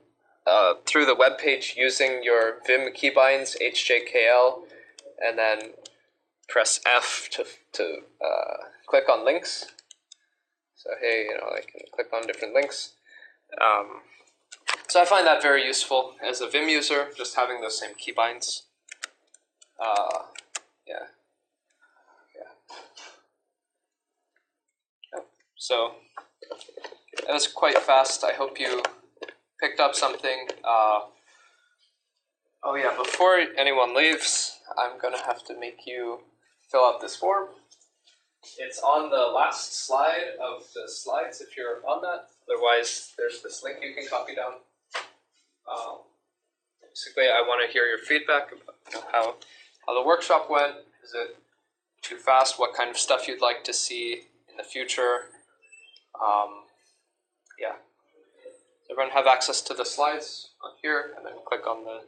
S4: through the web page using your Vim keybinds, HJKL, and then press F to click on links. So hey, I can click on different links. So I find that very useful as a Vim user, just having those same keybinds. Yeah. Oh, so that was quite fast. I hope you picked up something. Oh yeah, before anyone leaves, I'm gonna have to make you fill out this form. It's on the last slide of the slides if you're on that. Otherwise, there's this link you can copy down. Basically, I want to hear your feedback about how the workshop went. Is it too fast? What kind of stuff you'd like to see in the future? Yeah. Does everyone have access to the slides on here? And then click on the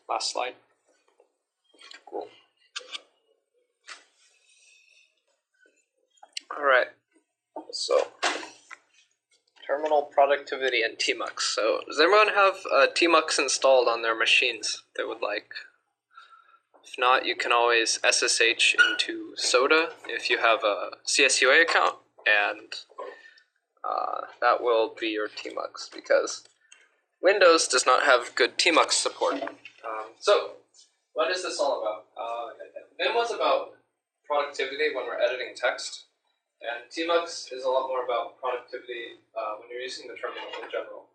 S4: last slide. Cool. All right. So terminal productivity and Tmux. So does everyone have Tmux installed on their machines they would like? If not, you can always SSH into Soda if you have a CSUA account, and that will be your Tmux, because Windows does not have good Tmux support. So what is this all about? Vim was about productivity when we're editing text, and Tmux is a lot more about productivity when you're using the terminal in general.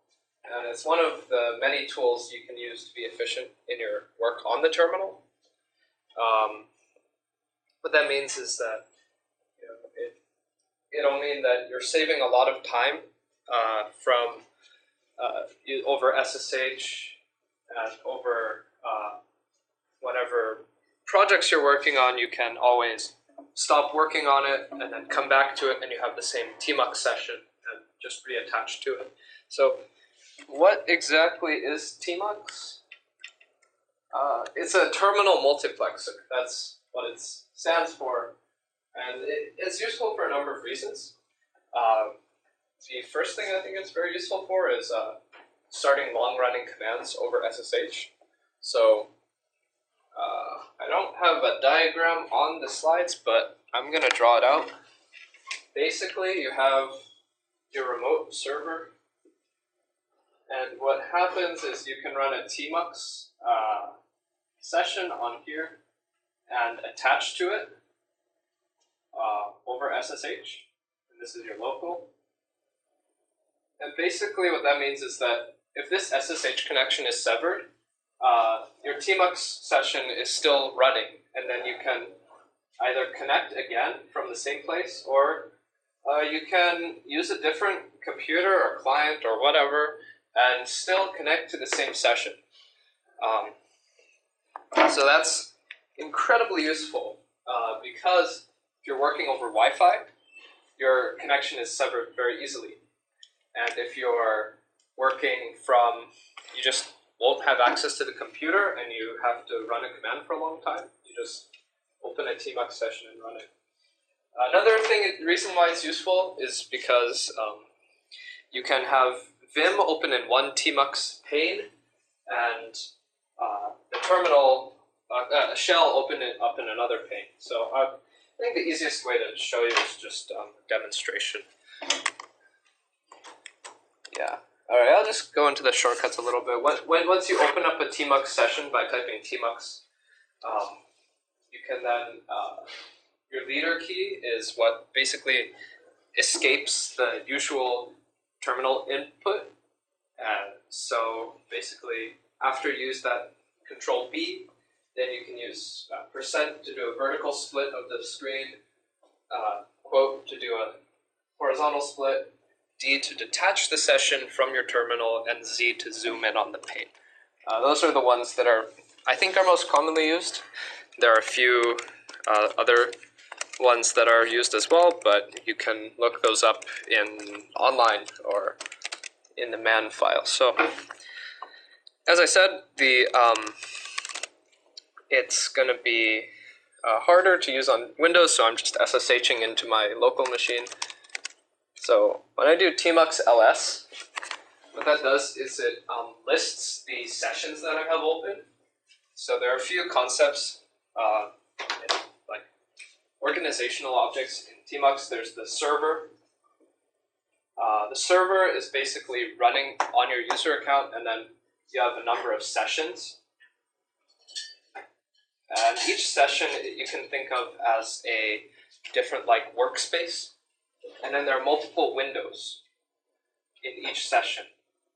S4: And it's one of the many tools you can use to be efficient in your work on the terminal. What that means is that it'll mean that you're saving a lot of time from over SSH and over whatever projects you're working on. You can always stop working on it and then come back to it, and you have the same Tmux session and just reattach to it. So what exactly is Tmux? It's a terminal multiplexer. That's what it stands for. And it's useful for a number of reasons. The first thing I think it's very useful for is starting long-running commands over SSH. So I don't have a diagram on the slides, but I'm going to draw it out. Basically, you have your remote server, and what happens is you can run a Tmux session on here and attach to it over SSH, and this is your local. And basically what that means is that if this SSH connection is severed, your Tmux session is still running, and then you can either connect again from the same place, or you can use a different computer or client or whatever and still connect to the same session. So that's incredibly useful because if you're working over Wi-Fi, your connection is severed very easily. And if you're working from, you just won't have access to the computer and you have to run a command for a long time, you just open a Tmux session and run it. Another reason why it's useful is because you can have Vim open in one Tmux pane and the terminal shell open it up in another pane. So I think the easiest way to show you is just a demonstration. Yeah. All right, I'll just go into the shortcuts a little bit. Once you open up a Tmux session by typing Tmux, you can then, your leader key is what basically escapes the usual terminal input. And so basically, after you use that Control B, then you can use % to do a vertical split of the screen, quote to do a horizontal split, D to detach the session from your terminal, and Z to zoom in on the pane. Those are the ones that I think are most commonly used. There are a few other ones that are used as well, but you can look those up online or in the man file. So, as I said, it's going to be harder to use on Windows, so I'm just SSHing into my local machine. So when I do Tmux ls, what that does is it lists the sessions that I have open. So there are a few concepts, like organizational objects in Tmux. There's the server. The server is basically running on your user account, and then you have a number of sessions. And each session you can think of as a different workspace. And then there are multiple windows in each session.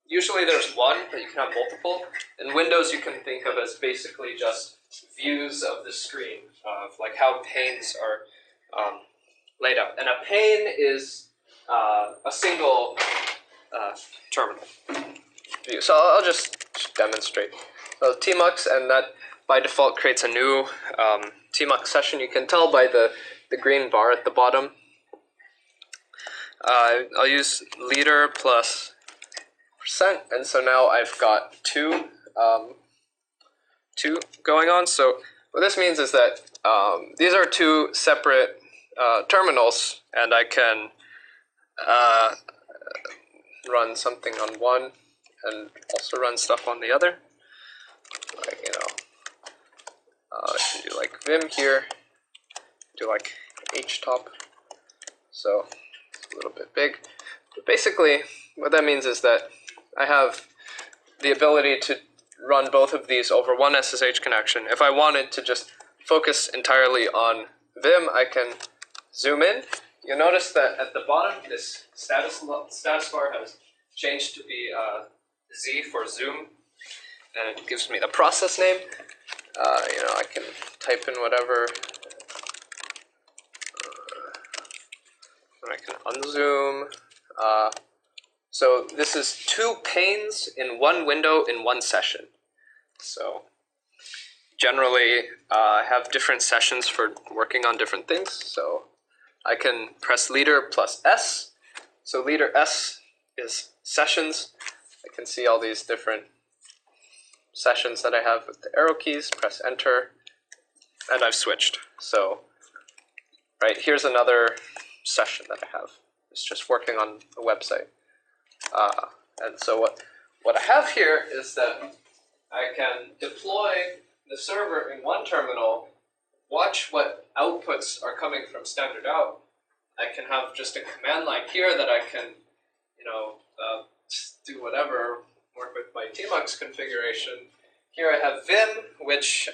S4: Usually there's one, but you can have multiple. And windows you can think of as basically just views of the screen, of how panes are laid out. And a pane is a single terminal view. So I'll just demonstrate. So Tmux, and that by default creates a new Tmux session. You can tell by the green bar at the bottom. I'll use leader plus %, and so now I've got two going on. So what this means is that these are two separate terminals, and I can run something on one and also run stuff on the other. Like, I can do like Vim here, do like htop, so it's a little bit big. But basically, what that means is that I have the ability to run both of these over one SSH connection. If I wanted to just focus entirely on Vim, I can zoom in. You'll notice that at the bottom, this status bar has changed to be Z for zoom, and it gives me the process name. I can type in whatever, and I can unzoom. So this is 2 panes in one window in one session. So generally, I have different sessions for working on different things. So I can press leader plus S. So leader S is sessions. I can see all these different sessions that I have with the arrow keys. Press enter, and I've switched. So right here's another session that I have. It's just working on a website. And so what I have here is that I can deploy the server in one terminal, watch what outputs are coming from standard out. I can have just a command line here that I can, do whatever, work with my Tmux configuration. Here I have Vim, which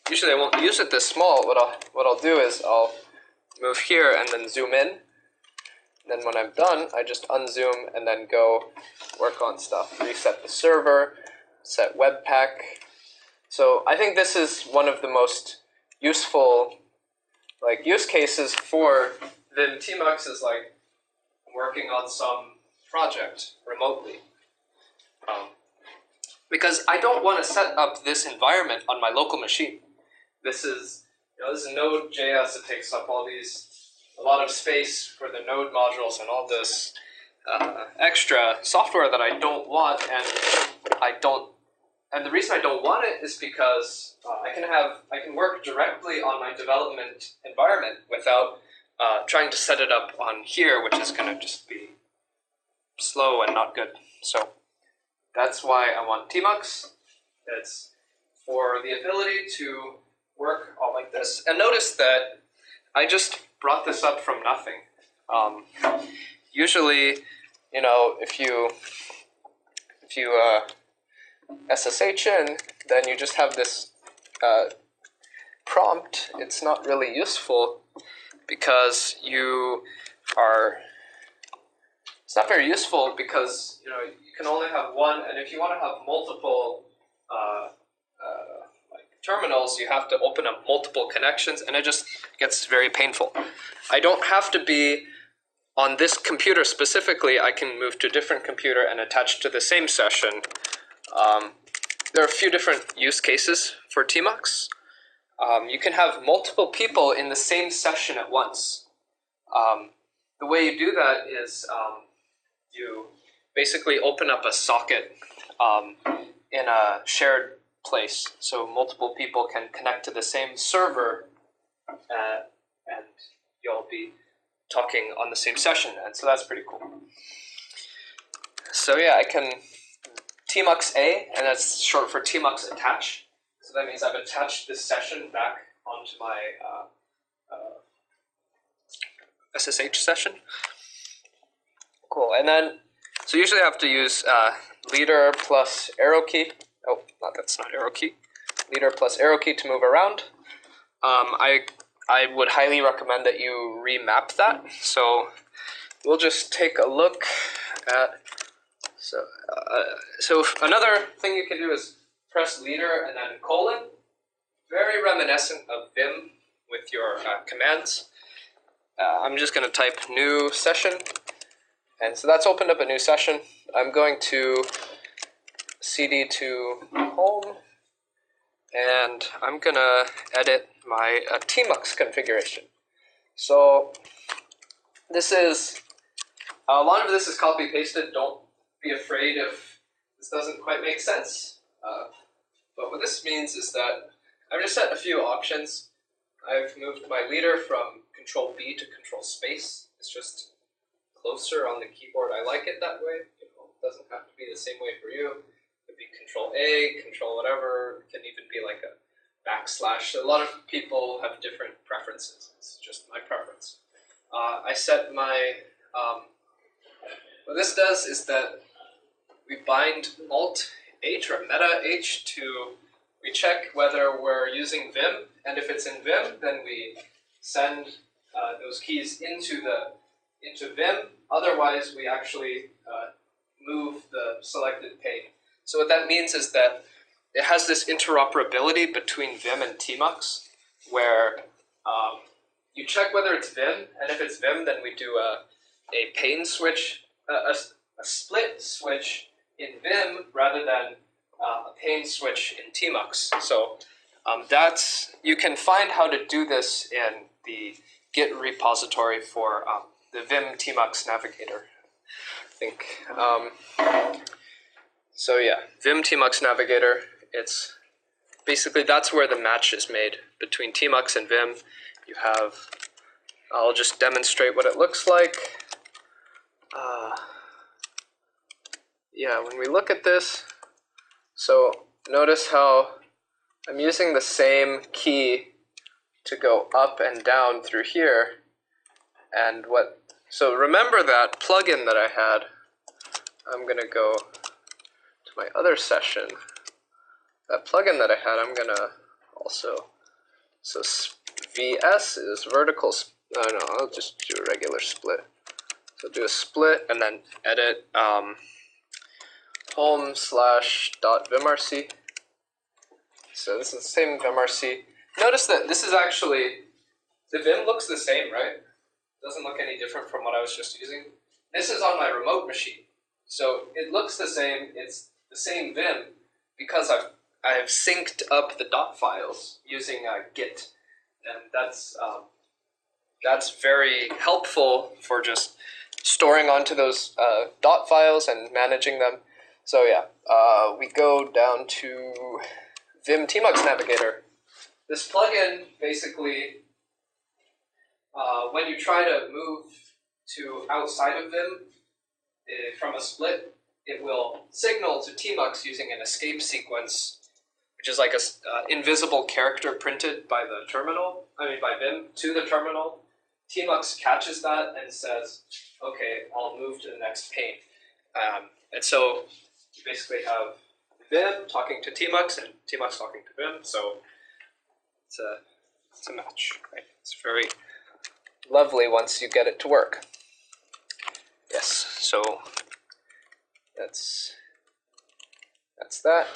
S4: usually I won't use it this small. What I'll do is I'll move here and then zoom in. Then when I'm done, I just unzoom and then go work on stuff. Reset the server, set webpack. So I think this is one of the most useful use cases for Vim Tmux is like working on some project remotely. Because I don't want to set up this environment on my local machine. This is Node.js. It takes up a lot of space for the node modules and all this extra software that I don't want, and the reason I don't want it is because I can work directly on my development environment without trying to set it up on here, which is going to just be slow and not good. So that's why I want Tmux. It's for the ability to work all like this. And notice that I just brought this up from nothing. Usually, if you SSH in, then you just have this prompt. It's not really useful because it's not very useful because you can only have one, and if you want to have multiple terminals, you have to open up multiple connections, and it just gets very painful. I don't have to be on this computer specifically. I can move to a different computer and attach to the same session. There are a few different use cases for Tmux. You can have multiple people in the same session at once. The way you do that is you basically open up a socket in a shared place, so multiple people can connect to the same server, and you'll be talking on the same session, and so that's pretty cool. So yeah, I can Tmux A, and that's short for Tmux attach. So that means I've attached this session back onto my SSH session. Cool, and then, so usually I have to use leader plus arrow key. Oh, that's not arrow key. Leader plus arrow key to move around. I would highly recommend that you remap that. So we'll just take a look at, so another thing you can do is press leader and then colon. Very reminiscent of Vim with your commands. I'm just going to type new session. And so that's opened up a new session. I'm going to cd to home, and I'm going to edit my Tmux configuration. So this is, a lot of this is copy-pasted. Don't be afraid if this doesn't quite make sense. But what this means is that I've just set a few options. I've moved my leader from Control B to Control Space. It's just closer on the keyboard. I like it that way. It doesn't have to be the same way for you. It could be Control A, Control whatever. It can even be like a backslash. So a lot of people have different preferences. It's just my preference. I set my, what this does is that we bind Alt H or Meta H to, we check whether we're using Vim, and if it's in Vim, then we send those keys into Vim. Otherwise, we actually move the selected pane. So what that means is that it has this interoperability between Vim and Tmux, where you check whether it's Vim, and if it's Vim, then we do a pane switch, a split switch in Vim rather than a pane switch in Tmux. So you can find how to do this in the Git repository for the Vim Tmux Navigator, I think. So yeah, Vim Tmux Navigator, it's basically, that's where the match is made between Tmux and Vim. You have, I'll just demonstrate what it looks like. Yeah, when we look at this, so notice how I'm using the same key to go up and down through here. And so remember that plugin that I had. I'm gonna go to my other session. That plugin that I had, I'm gonna also, so VS is vertical, no, I'll just do a regular split. So do a split and then edit home/.vimrc. So this is the same vimrc. Notice that this is actually, the Vim looks the same, right? Doesn't look any different from what I was just using. This is on my remote machine. So it looks the same, it's the same Vim because I've synced up the dot files using Git. And that's very helpful for just storing onto those dot files and managing them. So yeah, we go down to Vim Tmux Navigator. This plugin basically, when you try to move to outside of Vim from a split, it will signal to Tmux using an escape sequence, which is like a invisible character printed by the terminal, by Vim to the terminal. Tmux catches that and says, okay, I'll move to the next pane. And so you basically have Vim talking to Tmux and Tmux talking to Vim, so it's a match, right? It's very lovely once you get it to work. Yes, so that's that.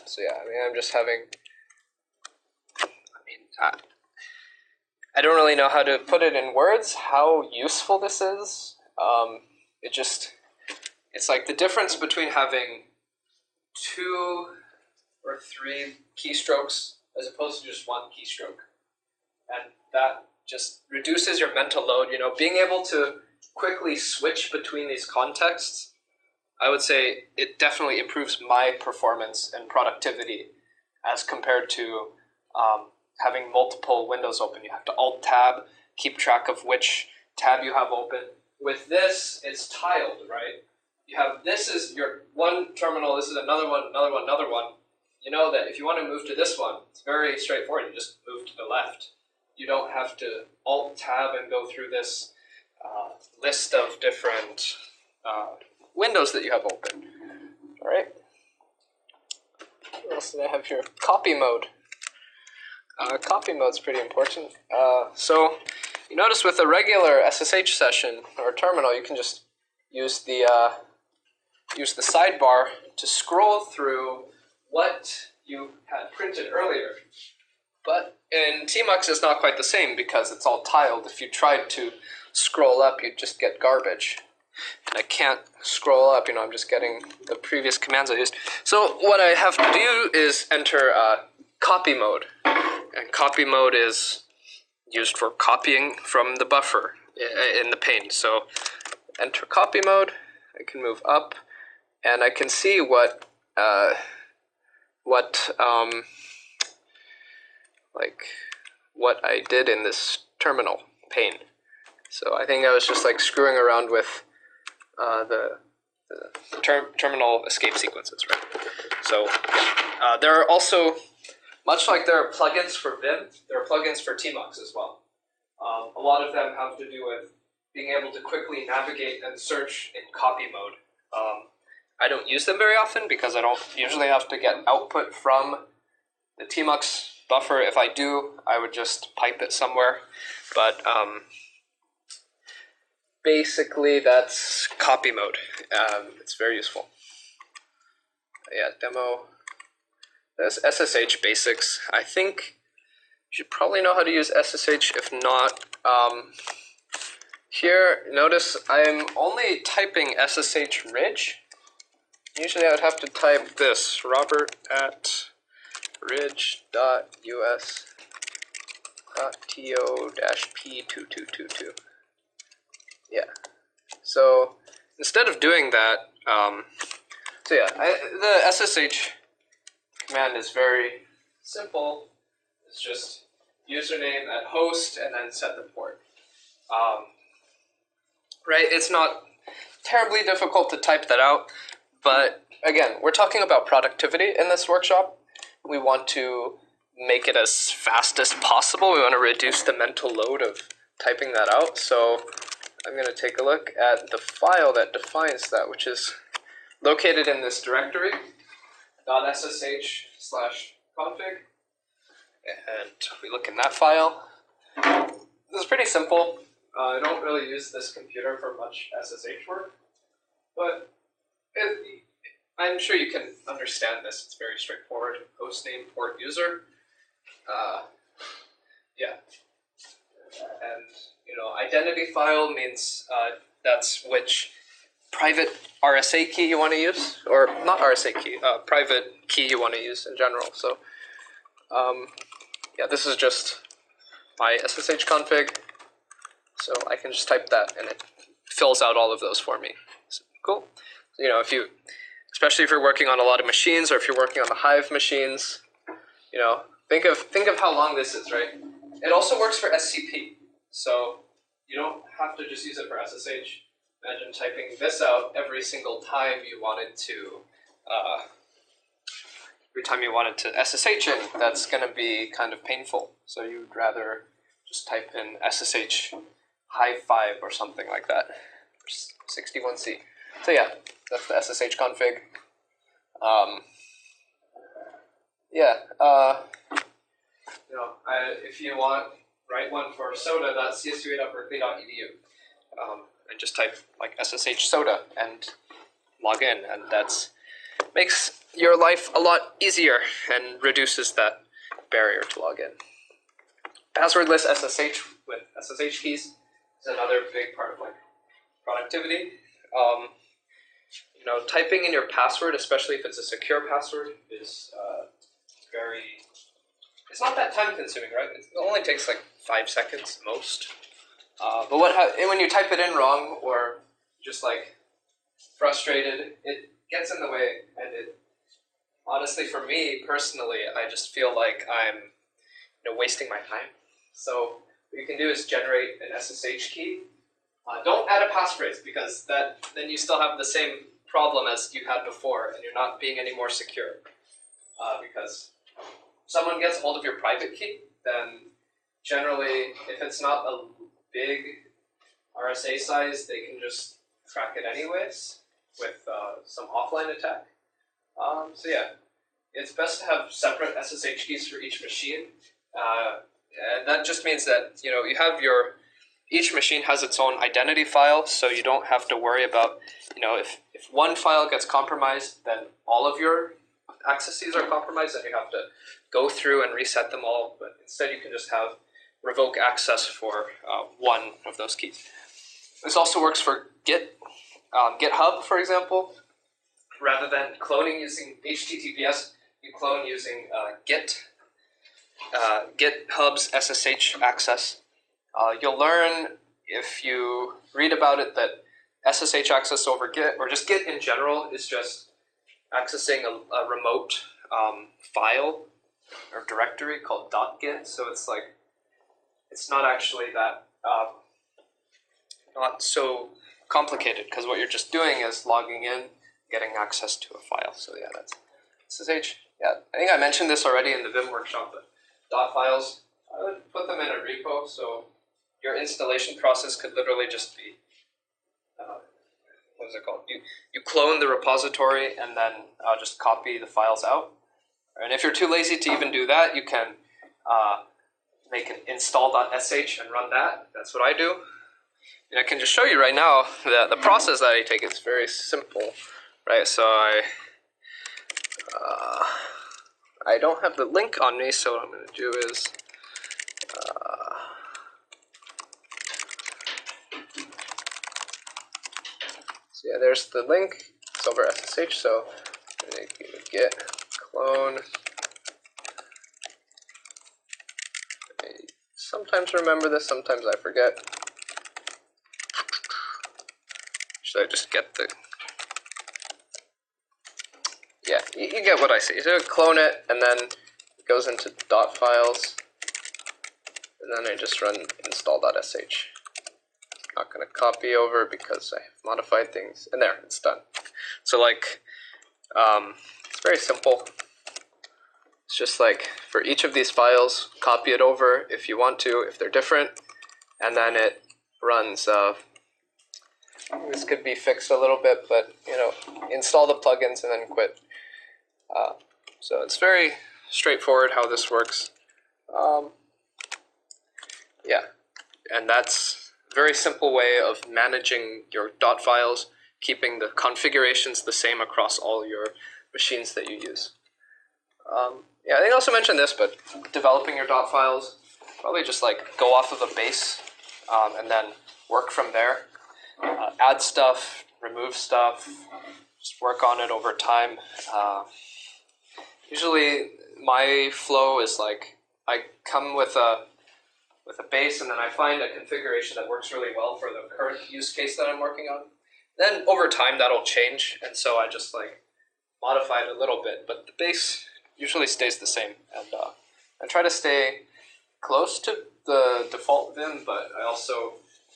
S4: So yeah, I'm just having, I don't really know how to put it in words, how useful this is. It's like the difference between having 2 or 3 keystrokes as opposed to just 1 keystroke. And that just reduces your mental load. Being able to quickly switch between these contexts, I would say it definitely improves my performance and productivity as compared to having multiple windows open. You have to Alt-Tab, keep track of which tab you have open. With this, it's tiled, right? You have, this is your one terminal, this is another one, another one, another one. You know that if you want to move to this one, it's very straightforward. You just move to the left. You don't have to Alt-Tab and go through this list of different windows that you have open. All right. What else did I have here? Copy mode. Copy mode's pretty important. So you notice with a regular SSH session or terminal, you can just use the sidebar to scroll through what you had printed earlier. But in Tmux, it's not quite the same because it's all tiled. If you tried to scroll up, you'd just get garbage. And I can't scroll up, I'm just getting the previous commands I used. So what I have to do is enter copy mode. And copy mode is used for copying from the buffer in the pane. So enter copy mode, I can move up, and I can see what what I did in this terminal pane. So I think I was just like screwing around with the terminal escape sequences, right? So yeah. There are also, much like there are plugins for Vim, there are plugins for Tmux as well. A lot of them have to do with being able to quickly navigate and search in copy mode. I don't use them very often because I don't usually have to get output from the Tmux buffer. If I do, I would just pipe it somewhere. But basically, that's copy mode. It's very useful. Yeah, demo. That's SSH basics. I think you should probably know how to use SSH. If not, here, notice I'm only typing SSH ridge. Usually I would have to type this, robert@ridge.us.to-p2222. Yeah. So instead of doing that, the SSH command is very simple. It's just username at host and then set the port. Right? It's not terribly difficult to type that out, but again, we're talking about productivity in this workshop. We want to make it as fast as possible. We want to reduce the mental load of typing that out. So I'm going to take a look at the file that defines that, which is located in this directory, .sh/config. And if we look in that file, this is pretty simple. I don't really use this computer for much SSH work, but I'm sure you can understand this. It's very straightforward. Hostname, port, user. Yeah. And, identity file means that's which private RSA key you want to use, or not RSA key, private key you want to use in general. So, yeah, this is just my SSH config. So I can just type that and it fills out all of those for me. So, cool. So, especially if you're working on a lot of machines, or if you're working on the Hive machines, think of how long this is, right? It also works for SCP. So you don't have to just use it for SSH. Imagine typing this out every single time you wanted to, SSH in. That's going to be kind of painful. So you'd rather just type in SSH Hive 5 or something like that, 61C. So yeah, that's the SSH config. If you want, write one for soda.csu8.berkeley.edu, and just type like SSH soda and log in, and that's makes your life a lot easier and reduces that barrier to log in. Passwordless SSH with SSH keys is another big part of productivity. Typing in your password, especially if it's a secure password, is it's not that time consuming, right? It only takes 5 seconds most. But when you type it in wrong or just frustrated, it gets in the way, and honestly, for me personally, I just feel like I'm wasting my time. So what you can do is generate an SSH key. Don't add a passphrase, because then you still have the same problem as you had before, and you're not being any more secure. Because if someone gets hold of your private key, then generally, if it's not a big RSA size, they can just crack it anyways with some offline attack. So yeah, it's best to have separate SSH keys for each machine. And that just means that you have each machine has its own identity file, so you don't have to worry about if one file gets compromised, then all of your accesses are compromised, and you have to go through and reset them all. But instead, you can just have revoke access for one of those keys. This also works for GitHub, for example. Rather than cloning using HTTPS, you clone using GitHub's SSH access. You'll learn, if you read about it, that SSH access over Git, or just Git in general, is just accessing a remote file or directory called .git. So it's it's not actually that not so complicated, because what you're just doing is logging in, getting access to a file. So yeah, that's SSH. Yeah, I think I mentioned this already in the Vim workshop, but dot files, I would put them in a repo, so your installation process could literally just be, what is it called? You clone the repository and then just copy the files out. And if you're too lazy to even do that, you can make an install.sh and run that. That's what I do. And I can just show you right now that the process that I take is very simple, right? So I don't have the link on me, so what I'm going to do is so yeah, there's the link. It's over SSH, so I'm going to git clone. I sometimes remember this, sometimes I forget. Should I just get the... Yeah, you get what I see. So clone it, and then it goes into dot files, and then I just run install.sh. Not going to copy over because I have modified things, and there, it's done. So like, it's very simple. It's just like, for each of these files, copy it over if you want to, if they're different, and then it runs, this could be fixed a little bit, but, you know, install the plugins and then quit. So it's very straightforward how this works. Yeah, and that's a very simple way of managing your dot files, keeping the configurations the same across all your machines that you use. Yeah, I think I also mentioned this, but developing your dot files, probably just like go off of a base and then work from there. Add stuff, remove stuff, just work on it over time. Usually my flow is like, I come with a base and then I find a configuration that works really well for the current use case that I'm working on. Then over time that'll change, and so I just like modify it a little bit, but the base usually stays the same. And I try to stay close to the default Vim, but I also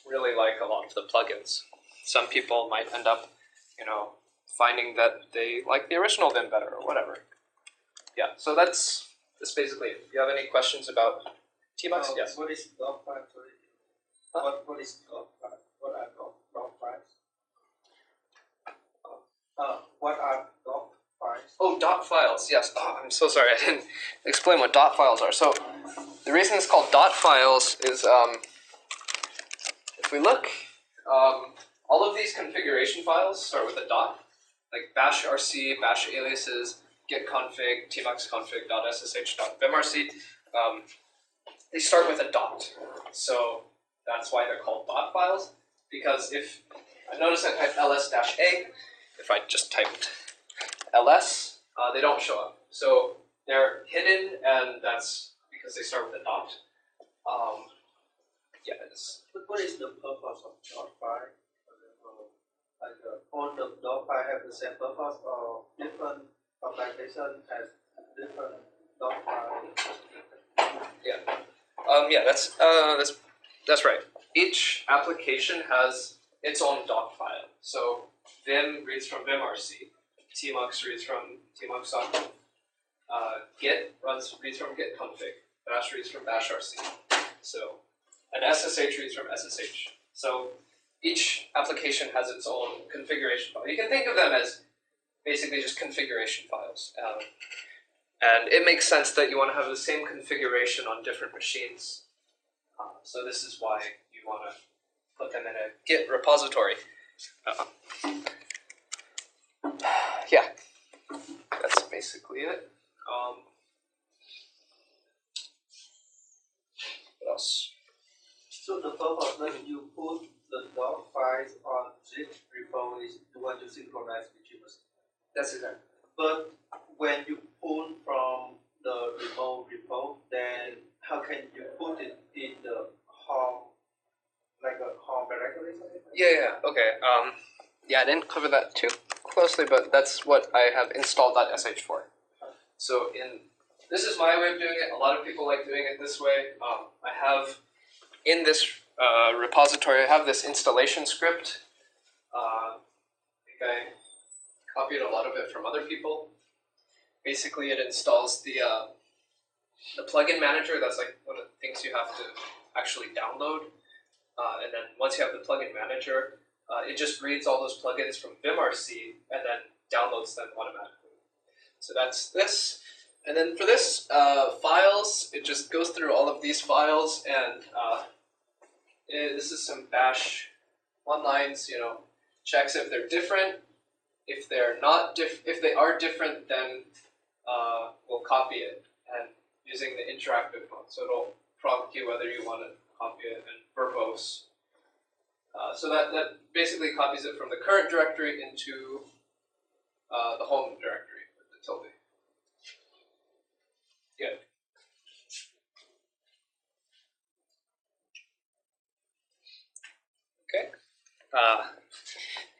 S4: really like a lot of the plugins. Some people might end up, you know, finding that they like the original Vim better or whatever. Yeah, so that's basically it. Do you have any questions about Tmux? Yes.
S2: What is dot file? Huh? What is dot file? What are dot files? What are dot files?
S4: Oh, dot files, yes. Oh, I'm so sorry, I didn't explain what dot files are. So the reason it's called dot files is, if we look, all of these configuration files start with a dot, like bash rc, bash aliases, git config, tmux config, .ssh, .vimrc. They start with a dot. So that's why they're called dot files, because if, I notice I typed ls-a, if I just typed ls, they don't show up. So they're hidden, and that's because they start with a dot. Yeah, it's...
S2: But what is the purpose of dot file? Like all the dot file have the same purpose, or different application has different dot file?
S4: Yeah. Yeah, that's right. Each application has its own dot file. So Vim reads from vimrc, Tmux reads from tmux.conf, Git reads from git config, Bash reads from bash rc. So, and SSH reads from SSH. So each application has its own configuration file. You can think of them as basically just configuration files. And it makes sense that you want to have the same configuration on different machines. So this is why you want to put them in a Git repository. Yeah, that's basically it. What else?
S2: So the purpose when you put the dot files on zip repo is you want to synchronize between the.
S4: That's exactly.
S2: But when you pull from the remote repo, then how can you put it in the home, like a home directory or something?
S4: Yeah, okay. Yeah, I didn't cover that too closely, but that's what I have installed.sh for. So this is my way of doing it. A lot of people like doing it this way. I have in this repository, I have this installation script. I think I copied a lot of it from other people. Basically, it installs the plugin manager. That's like one of the things you have to actually download. And then once you have the plugin manager, it just reads all those plugins from vimrc and then downloads them automatically. So that's this. And then for this files, it just goes through all of these files and this is some bash one lines, checks if they're different. If they're not if they are different, then we'll copy it and using the interactive mode. So it'll prompt you whether you want to copy it and verbose. So that basically copies it from the current directory into the home directory with the tilde. Good. Okay.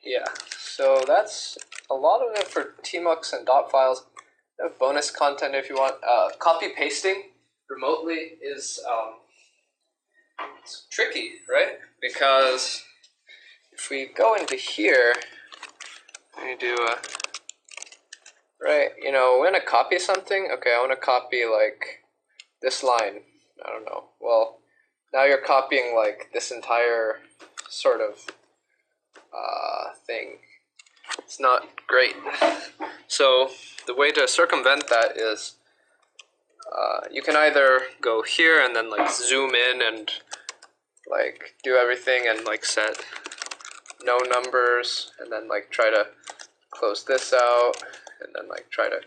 S4: Yeah. So that's a lot of it for tmux and dot files. I have bonus content if you want. Copy pasting remotely is it's tricky, right? Because if we go into here, we do a right. We're gonna copy something. Okay, I want to copy like this line. I don't know. Well, now you're copying like this entire sort of thing. It's not great. So the way to circumvent that is you can either go here and then like zoom in and like do everything and like set no numbers and then like try to close this out and then like try to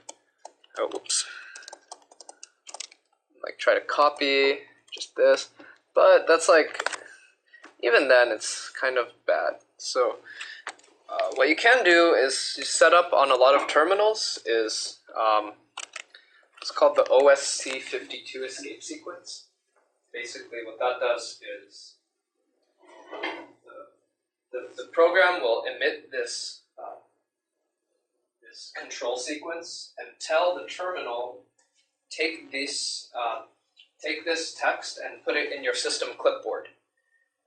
S4: like try to copy just this, but that's like even then it's kind of bad. So what you can do is you set up on a lot of terminals is it's called the OSC52 escape sequence. Basically what that does is the program will emit this this control sequence and tell the terminal take this text and put it in your system clipboard,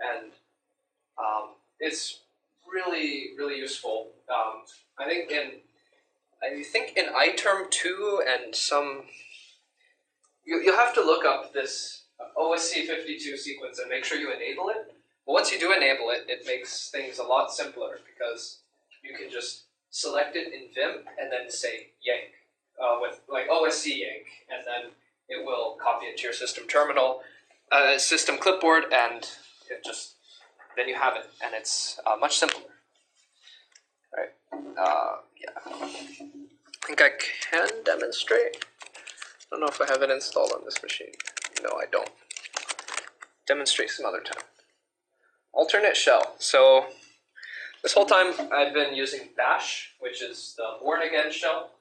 S4: and it's really useful. I think in iTerm 2 and some you'll have to look up this OSC52 sequence and make sure you enable it. But once you do enable it, it makes things a lot simpler because you can just select it in Vim and then say yank with like OSC yank, and then it will copy it to your system terminal, system clipboard, and it just then you have it, and it's much simpler. Right? Yeah. I think I can demonstrate. I don't know if I have it installed on this machine. No, I don't. Demonstrate some other time. Alternate shell. So this whole time I've been using bash, which is the born again shell.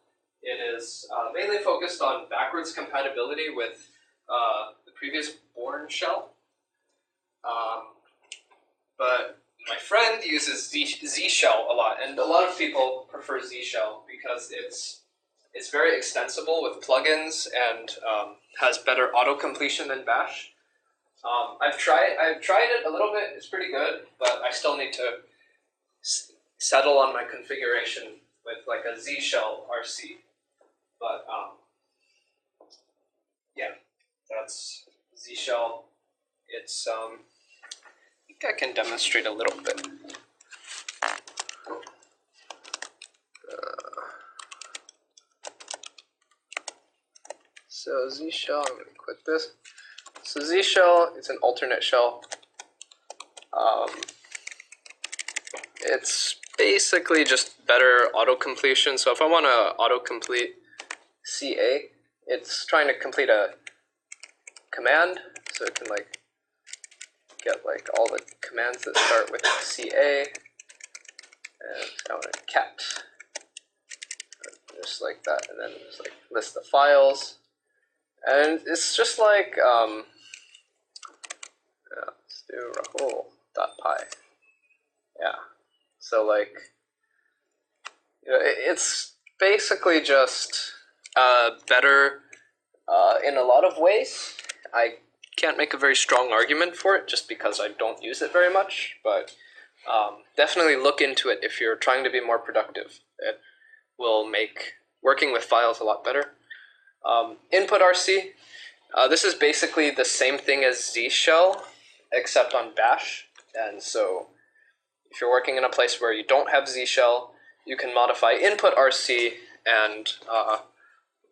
S4: It is mainly focused on backwards compatibility with the previous born shell. But my friend uses Z shell a lot, and a lot of people prefer Z shell because it's very extensible with plugins and has better auto completion than bash. I've tried it a little bit. It's pretty good, but I still need to settle on my configuration with like a Z shell RC. But yeah, that's Z shell. It's I think I can demonstrate a little bit. So Z shell, I'm going to quit this. So Z shell, it's an alternate shell. It's basically just better auto completion. So if I want to auto complete CA, it's trying to complete a command, so it can like get like all the commands that start with CA, and I want to cat, just like that, and then just like list the files, and it's just like let's do rahul.py. Yeah, so like it's basically just better in a lot of ways. I can't make a very strong argument for it just because I don't use it very much, but definitely look into it if you're trying to be more productive. It will make working with files a lot better. Input RC. This is basically the same thing as Z shell, except on Bash. And so if you're working in a place where you don't have Z shell, you can modify input RC, and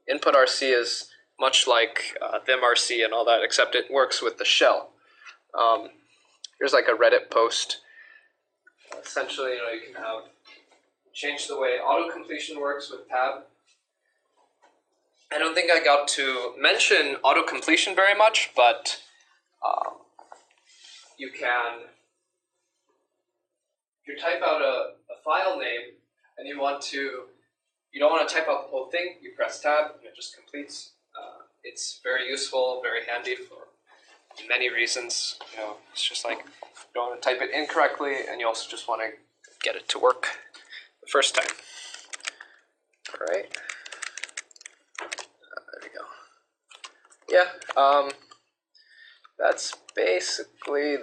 S4: input RC is much like Vim RC and all that, except it works with the shell. Here's like a Reddit post. Essentially, you can change the way auto-completion works with tab. I don't think I got to mention auto-completion very much, but you can, if you type out a file name and you don't want to type out the whole thing, you press tab and it just completes. It's very useful, very handy for many reasons. It's just like you don't want to type it incorrectly, and you also just want to get it to work the first time. All right. There we go. Yeah. That's basically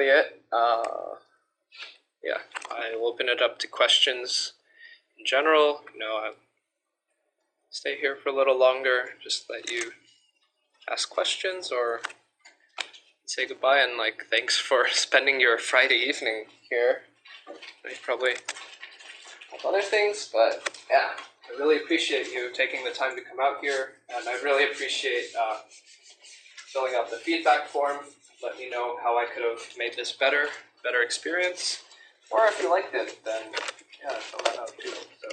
S4: it. Yeah, I'll open it up to questions in general. I'll stay here for a little longer, just let you ask questions or say goodbye, and thanks for spending your Friday evening here. You probably have other things, but yeah, I really appreciate you taking the time to come out here, and I really appreciate filling out the feedback form. Let me know how I could have made this better experience, or if you liked it, then yeah, fill that out too. So